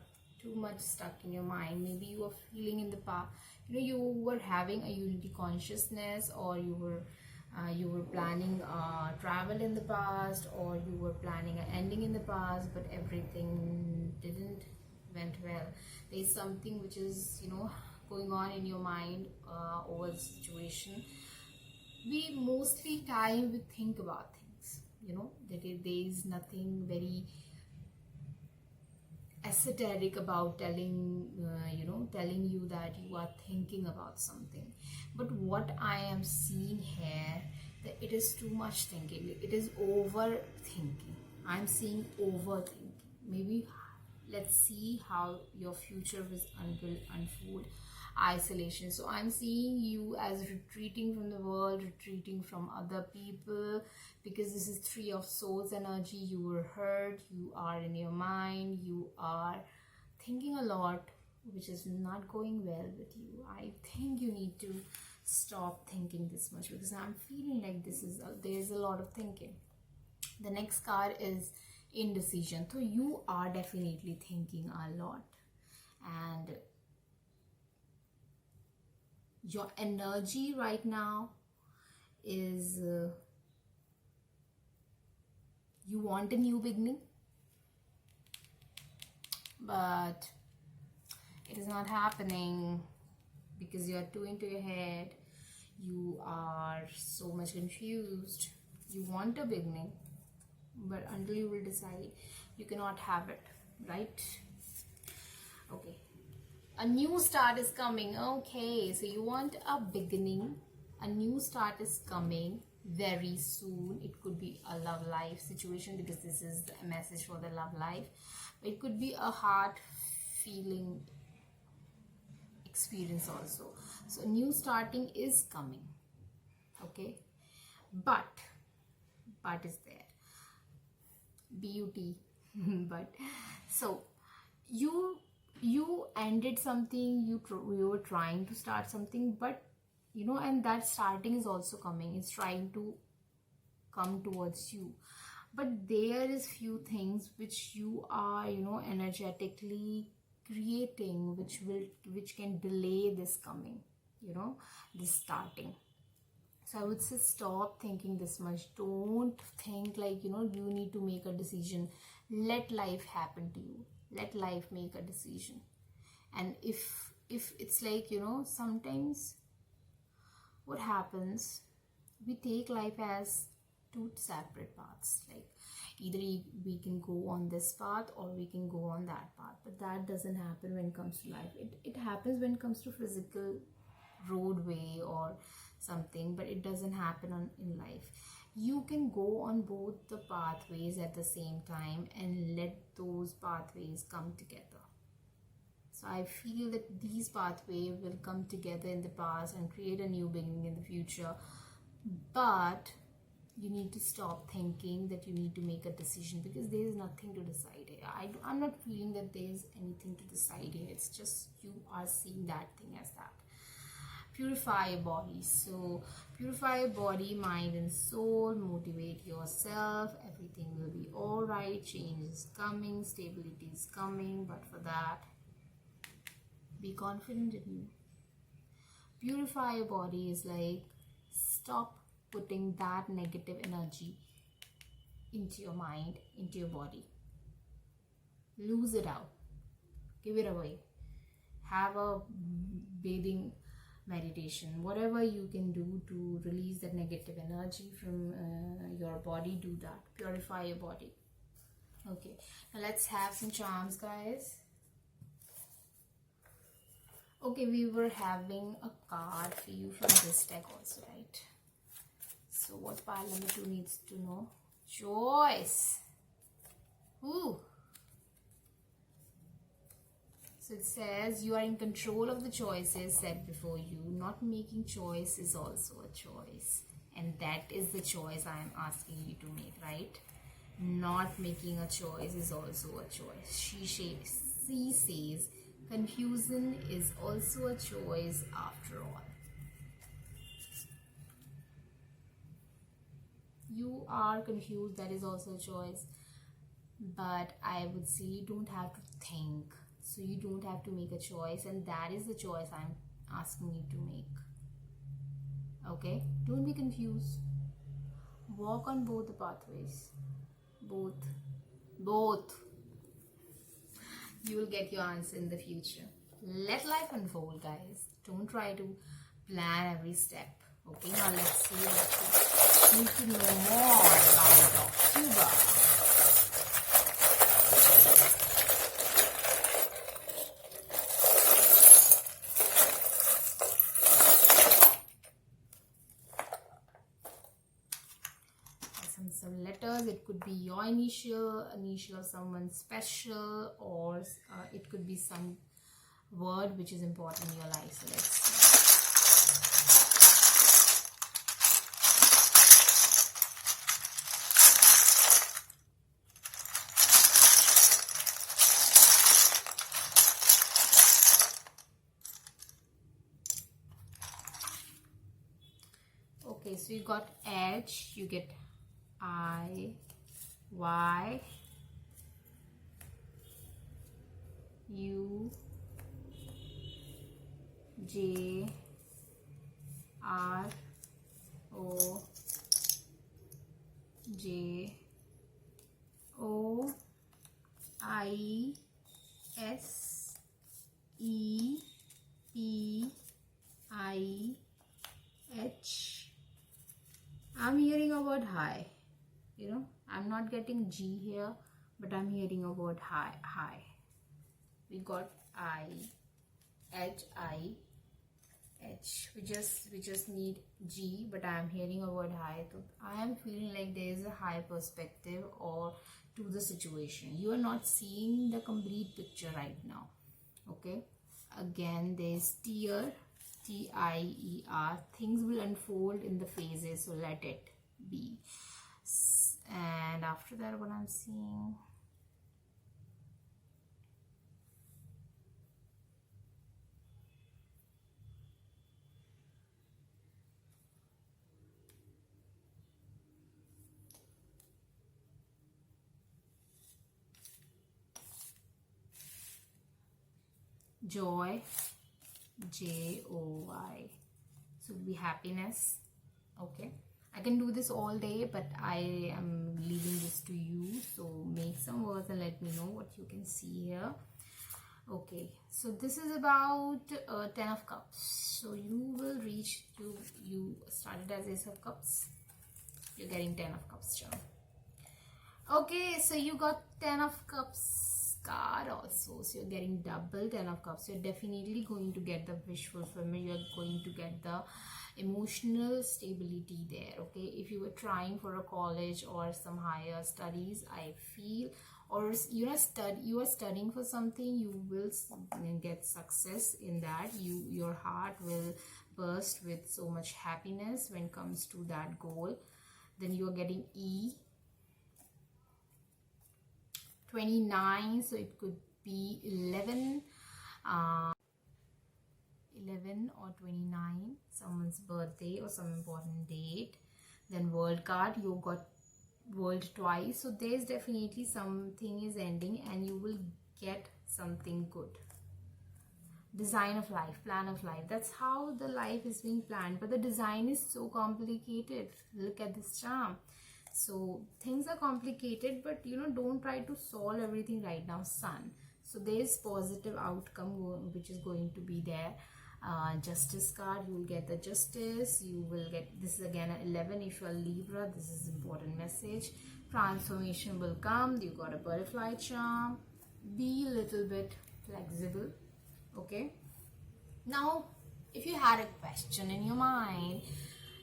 too much stuck in your mind. Maybe you are feeling in the past, you were having a unity consciousness, or you were planning travel in the past, or you were planning an ending in the past, but everything didn't went well. There's something which is going on in your mind over the situation. We mostly time we think about things, that there is nothing very esoteric about telling you that you are thinking about something. But what I am seeing here, that it is too much thinking, it is overthinking. I'm seeing overthinking. Maybe let's see how your future will unfold. Isolation. So I'm seeing you as retreating from the world, retreating from other people, because this is 3 of Swords energy. You were hurt, you are in your mind, you are thinking a lot, which is not going well with you. I think you need to stop thinking this much, because I'm feeling like there's a lot of thinking. The next card is indecision. So you are definitely thinking a lot, and your energy right now is you want a new beginning, but it is not happening because you are too into your head. You are so much confused. You want a beginning, but until you will decide, you cannot have it, right? Okay, a new start is coming. Okay, so you want a beginning, a new start is coming very soon. It could be a love life situation, because this is a message for the love life. It could be a heart feeling experience also. So a new starting is coming. Okay, but is there beauty but so you ended something, you were trying to start something, but and that starting is also coming, it's trying to come towards you, but there is few things which you are energetically creating, which can delay this coming, this starting. So I would say stop thinking this much. Don't think like, you need to make a decision. Let life happen to you. Let life make a decision. And if it's like, sometimes what happens, we take life as two separate paths. Like either we can go on this path or we can go on that path. But that doesn't happen when it comes to life. It happens when it comes to physical roadway or something, but it doesn't happen in life. You can go on both the pathways at the same time and let those pathways come together. So I feel that these pathways will come together in the past and create a new beginning in the future. But you need to stop thinking that you need to make a decision, because there is nothing to decide here. I'm not feeling that there is anything to decide here. It's just you are seeing that thing as that. Purify your body. So purify your body, mind and soul. Motivate yourself. Everything will be all right. Change is coming. Stability is coming. But for that, be confident in you. Purify your body is like, stop putting that negative energy into your mind, into your body. Lose it out. Give it away. Have a bathing meditation. Whatever you can do to release that negative energy from your body, do that. Purify your body. Okay, now let's have some charms, guys. Okay, we were having a card for you from this deck also, right? So what pile number 2 needs to know? Choice. Ooh. So it says you are in control of the choices set before you. Not making choice is also a choice. And that is the choice I am asking you to make, right? Not making a choice is also a choice. She says confusion is also a choice after all. You are confused, that is also a choice. But I would say you don't have to think. So you don't have to make a choice, and that is the choice I'm asking you to make. Okay? Don't be confused. Walk on both the pathways. Both. You will get your answer in the future. Let life unfold, guys. Don't try to plan every step. Okay, now let's see what you need to know more about October. Some letters. It could be your initial of someone special, or it could be some word which is important in your life. So let's see. Okay, so you got H, you get I, Y, U, J, R, O, J, O, I, S, E, P, I, H. I'm hearing a word high. I'm not getting G here, but I'm hearing a word high. We got I, H, I, H. We just need G, but I'm hearing a word high. So I am feeling like there is a high perspective or to the situation. You are not seeing the complete picture right now. Okay. Again, there's tier, T-I-E-R. Things will unfold in the phases, so let it be. And after that, what I'm seeing, joy, J-O-Y. So it will be happiness, Okay, I can do this all day, but I am leaving this to you. So make some words and let me know what you can see here. Okay, so this is about 10 of cups. So you will reach, you started as ace of cups, you're getting 10 of cups, charm. Okay, so you got 10 of cups card also, so you're getting double 10 of cups. You're definitely going to get the wish fulfillment. You're going to get the emotional stability there. Okay, if you were trying for a college or some higher studies, I feel, or you are studying for something, you will get success in that. Your heart will burst with so much happiness when it comes to that goal. Then you are getting E 29, so it could be 11 or 29, someone's birthday or some important date. Then world card, you got world twice, so there's definitely something is ending and you will get something good. Design of life, plan of life, that's how the life is being planned, but the design is so complicated. Look at this charm. So things are complicated, but don't try to solve everything right now, son. So there's positive outcome which is going to be there. Justice card, you will get the justice. You will get, this is again an 11 if you are Libra. This is important message. Transformation will come. You got a butterfly charm. Be a little bit flexible. Okay, now if you had a question in your mind,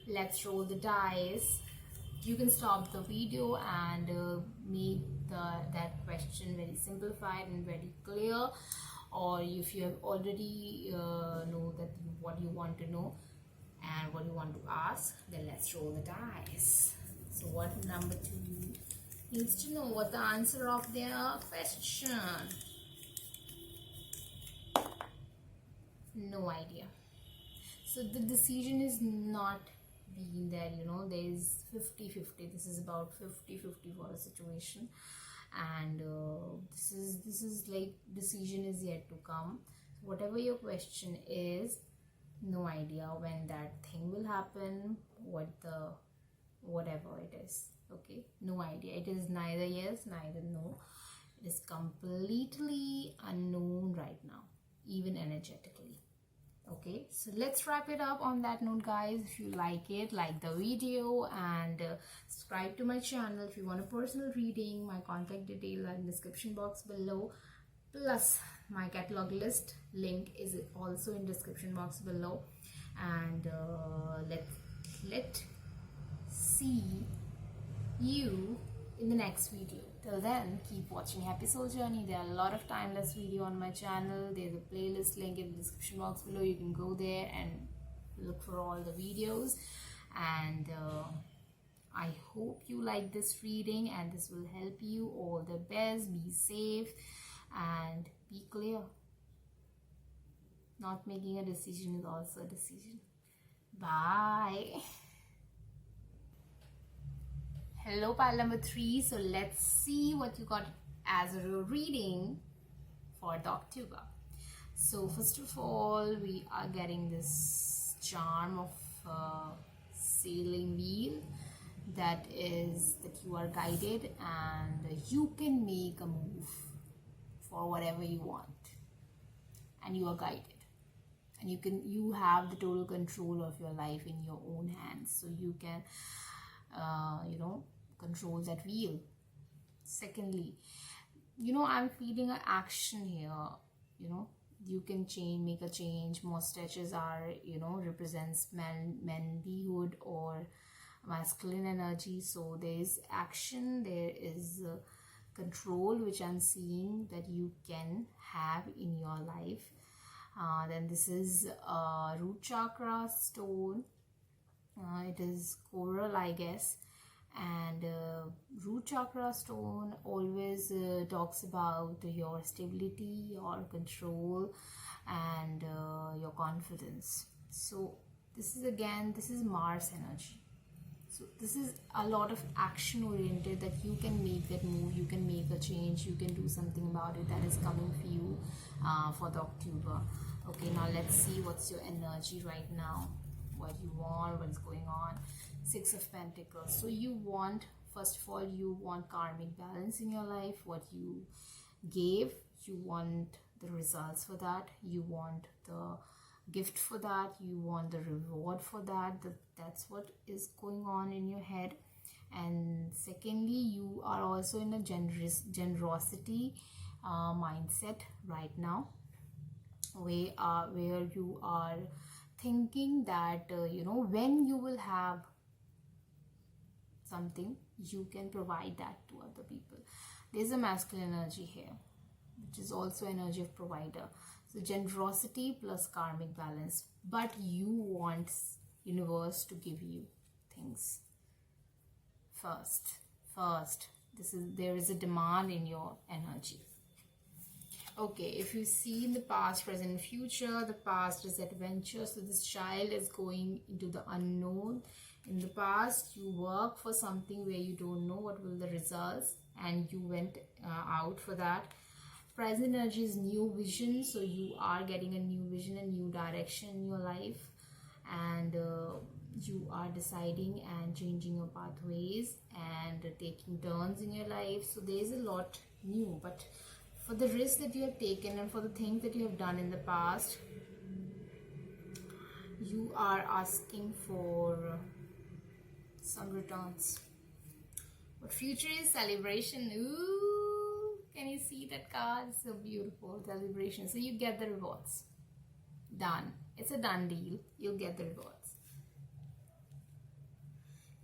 let's roll the dice. You can stop the video and make that question very simplified and very clear, or if you have already know that what you want to know and what you want to ask, then let's roll the dice. So what number 2 needs to know what the answer of their question? No idea. So the decision is not being there, there is 50-50. This is about 50-50 for a situation, and this is like decision is yet to come. Whatever your question is, no idea when that thing will happen, whatever it is. Okay, no idea. It is neither yes, neither no. It is completely unknown right now, even energetically. Okay, so let's wrap it up on that note, guys. If you like it, like the video and subscribe to my channel. If you want a personal reading, my contact details are in the description box below, plus my catalog list link is also in description box below. And let's see you in the next video. Till then, keep watching Happy Soul Journey. There are a lot of timeless video on my channel. There's a playlist link in the description box below. You can go there and look for all the videos. And I hope you like this reading and this will help you. All the best. Be safe and be clear. Not making a decision is also a decision. Bye. Hello, pile number 3. So let's see what you got as a reading for the October. So first of all, we are getting this charm of sailing wheel, that is that you are guided and you can make a move for whatever you want, and you are guided, and you have the total control of your life in your own hands, so you can control that wheel. Secondly, I'm feeling an action here. You can make a change. Mustaches are represents manlyhood or masculine energy, so there is action, there is control which I'm seeing that you can have in your life. Then this is a root chakra stone. It is coral, I guess. And root chakra stone always talks about your stability, your control, and your confidence. So this is Mars energy. So this is a lot of action oriented, that you can make that move, you can make a change, you can do something about it. That is coming for you for the October. Okay, now let's see what's your energy right now, what you want, what's going on. Six of Pentacles. So you want, first of all, you want karmic balance in your life. What you gave, you want the results for that. You want the gift for that. You want the reward for that. That's what is going on in your head. And secondly, you are also in a generosity mindset right now, where you are thinking that when you will have something, you can provide that to other people. There's a masculine energy here, which is also energy of provider. So generosity plus karmic balance, but you want universe to give you things first. There is a demand in your energy. Okay, if you see in the past, present, future, the past is adventure. So this child is going into the unknown. In the past, you work for something where you don't know what will the results, and you went out for that. Present energy is new vision. So you are getting a new vision, a new direction in your life, and you are deciding and changing your pathways and taking turns in your life. So there is a lot new, but for the risk that you have taken and for the things that you have done in the past, you are asking for some returns. But future is celebration. Ooh, can you see that card? So beautiful. Celebration. So you get the rewards. Done. It's a done deal. You'll get the rewards.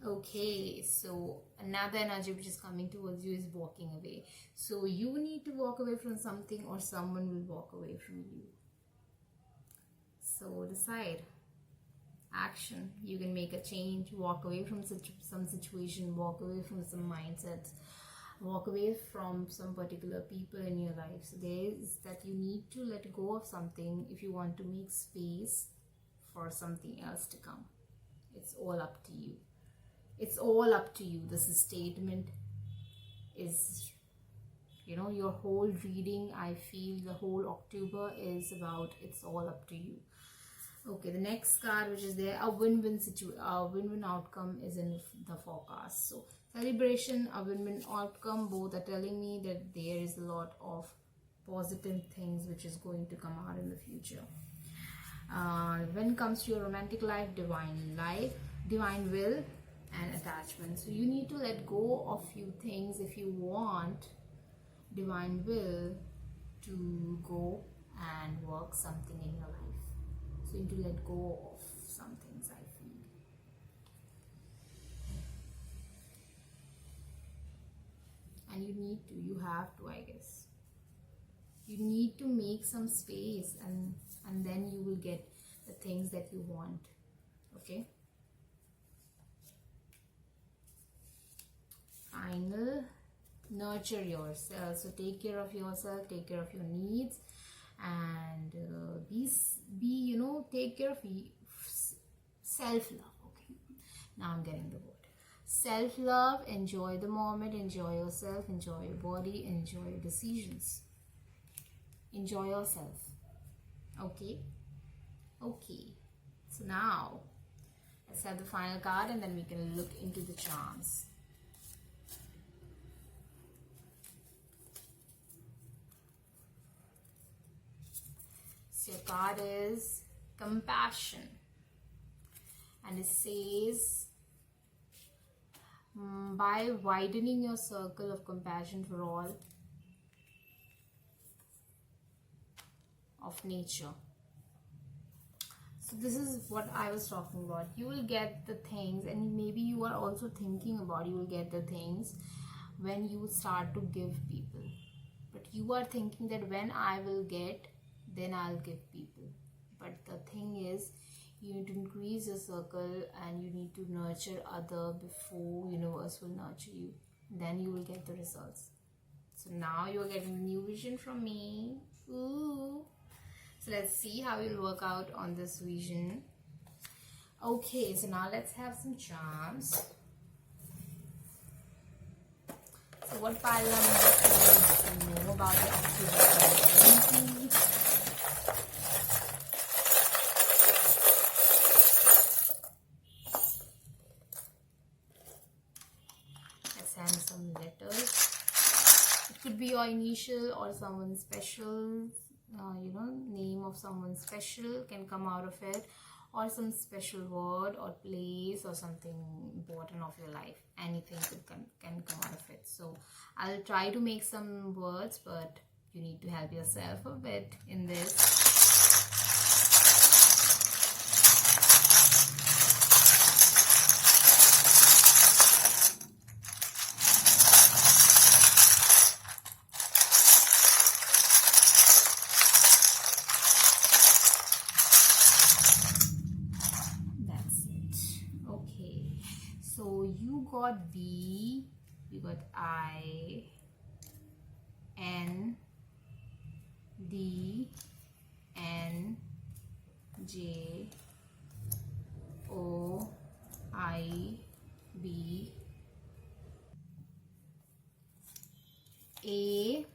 Okay, so another energy which is coming towards you is walking away. So you need to walk away from something, or someone will walk away from you. So decide. Action. You can make a change. Walk away from some situation. Walk away from some mindsets. Walk away from some particular people in your life. So there is that you need to let go of something if you want to make space for something else to come. It's all up to you. It's all up to you. This statement is, your whole reading, I feel the whole October is about it's all up to you. Okay, the next card which is there, a win-win outcome is in the forecast. So celebration, a win-win outcome, both are telling me that there is a lot of positive things which is going to come out in the future. When it comes to your romantic life, divine will and attachment. So you need to let go of few things if you want divine will to go and work something in your life. So you need to let go of some things, I feel. And you have to, I guess. You need to make some space, and then you will get the things that you want. Okay? Final, nurture yourself. So take care of yourself, take care of your needs, and take care of self-love. Okay, now I'm getting the word self-love. Enjoy the moment, enjoy yourself, enjoy your body, enjoy your decisions, enjoy yourself. Okay, so now let's have the final card, and then we can look into the charms. So your card is compassion, and it says, by widening your circle of compassion for all of nature. So this is what I was talking about. You will get the things, and maybe you are also thinking about you will get the things when you start to give people. But you are thinking that when I will get, then I'll give people. But the thing is, you need to increase your circle, and you need to nurture other before universe will nurture you. Then you will get the results. So now you're getting a new vision from me. Ooh. So let's see how you'll work out on this vision. Okay, so now let's have some charms. So what pile number needs to know about the October 2020? your initial or someone special, name of someone special can come out of it, or some special word or place or something important of your life. Anything can come out of it. So I'll try to make some words, but you need to help yourself a bit in this. So you got B, you got I, N, D, N, J, O, I, B, A,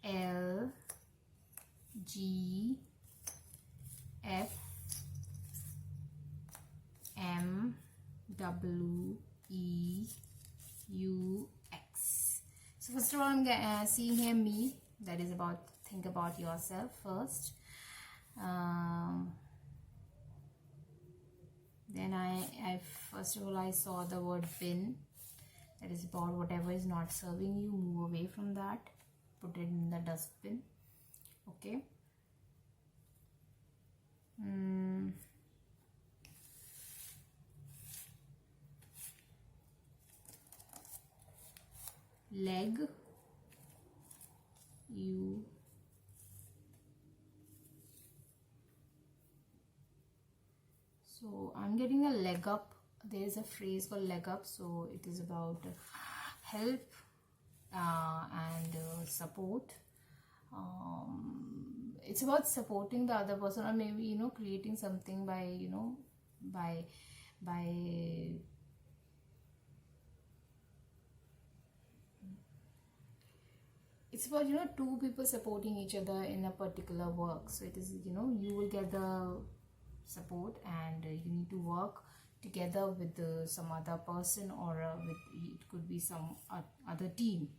L, G, F, M, W, E, U, X. So first of all, I'm seeing here me. That is about, think about yourself first. Then I first of all, I saw the word bin. That is about whatever is not serving you, move away from that. Put it in the dustbin. Okay. Leg, U, so I'm getting a leg up. There is a phrase called leg up, so it is about help and support. It's about supporting the other person, or maybe creating something by by it's about two people supporting each other in a particular work. So it is you will get the support, and you need to work together with some other person, or it could be some other team.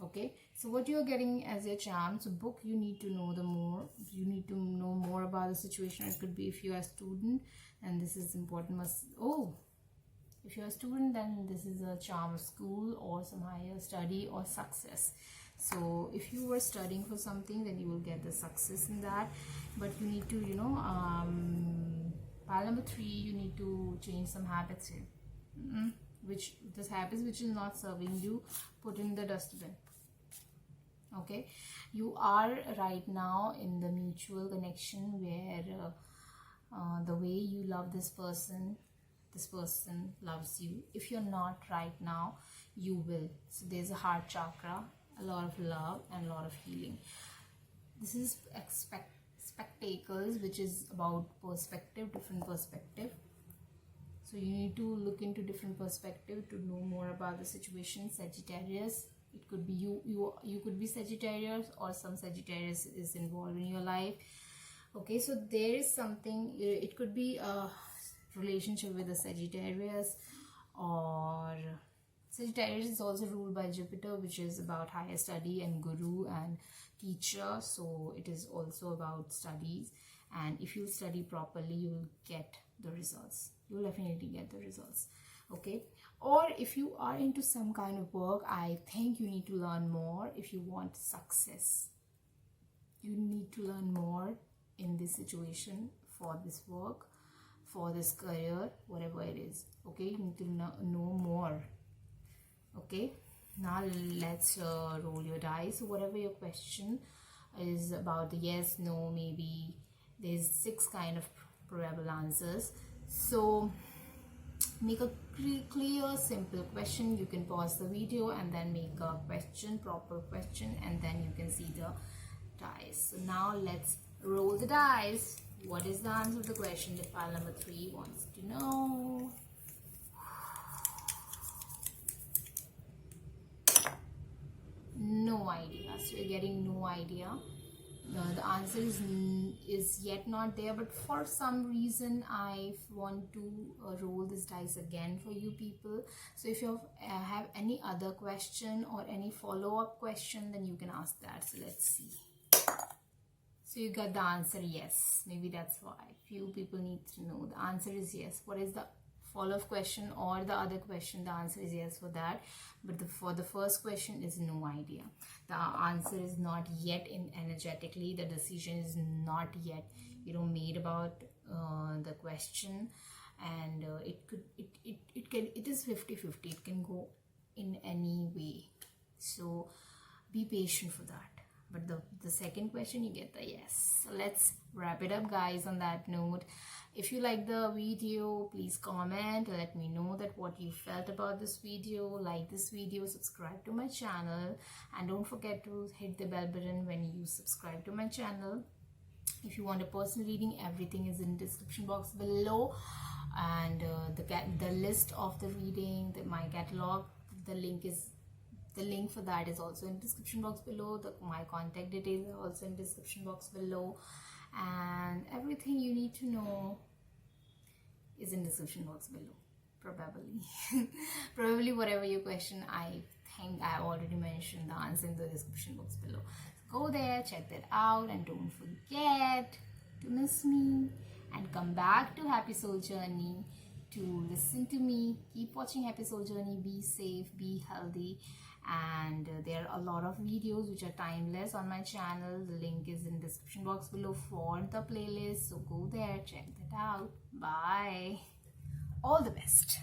Okay, so what you're getting as your charm, so book, you need to know you need to know more about the situation. It could be if you are a student, and this is important. If you're a student, then this is a charm of school or some higher study or success. So if you were studying for something, then you will get the success in that. But you need to pile number 3, you need to change some habits here. Which this habits which is not serving you, put in the dustbin. Okay, you are right now in the mutual connection where the way you love this person loves you. If you're not right now, you will. So there's a heart chakra, a lot of love and a lot of healing. This is spectacles, which is about perspective, different perspective. So you need to look into different perspective to know more about the situation. Sagittarius, it could be you could be Sagittarius, or some Sagittarius is involved in your life. Okay, so there is something, it could be a relationship with a Sagittarius, or Sagittarius is also ruled by Jupiter, which is about higher study and guru and teacher. So it is also about studies, and if you study properly, you will get the results. You will definitely get the results. Okay, or if you are into some kind of work, I think you need to learn more. If you want success, you need to learn more in this situation, for this work, for this career, whatever it is. Okay, you need to know more. Okay, now let's roll your dice. So whatever your question is about, the yes, no, maybe, there's 6 kind of probable answers. So make a clear, simple question. You can pause the video and then make a question, proper question, and then you can see the dice. So now let's roll the dice. What is the answer to the question that pile number 3 wants to know? No idea. So you're getting no idea. the answer is yet not there, but for some reason I want to roll this dice again for you people. So if you have any other question or any follow-up question, then you can ask that. So let's see. So you got the answer yes. Maybe that's why few people need to know. The answer is yes. What is the follow-up question or the other question? The answer is yes for that, but for the first question is no idea. The answer is not yet in energetically. The decision is not yet made about the question, and it is 50-50. It can go in any way, so be patient for that. But the second question, you get the yes. So let's wrap it up, guys, on that note. If you like the video, please comment. Let me know that what you felt about this video. Like this video, subscribe to my channel, and don't forget to hit the bell button when you subscribe to my channel. If you want a personal reading, everything is in the description box below, and the list of the reading, my catalog, the link for that is also in description box below. My contact details are also in description box below, and everything you need to know is in description box below. Probably whatever your question, I think I already mentioned the answer in the description box below. So go there, check that out, and don't forget to miss me and come back to Happy Soul Journey to listen to me. Keep watching Happy Soul Journey. Be safe, be healthy, and there are a lot of videos which are timeless on my channel. The link is in description box below for the playlist, so go there, check that out. Bye. All the best.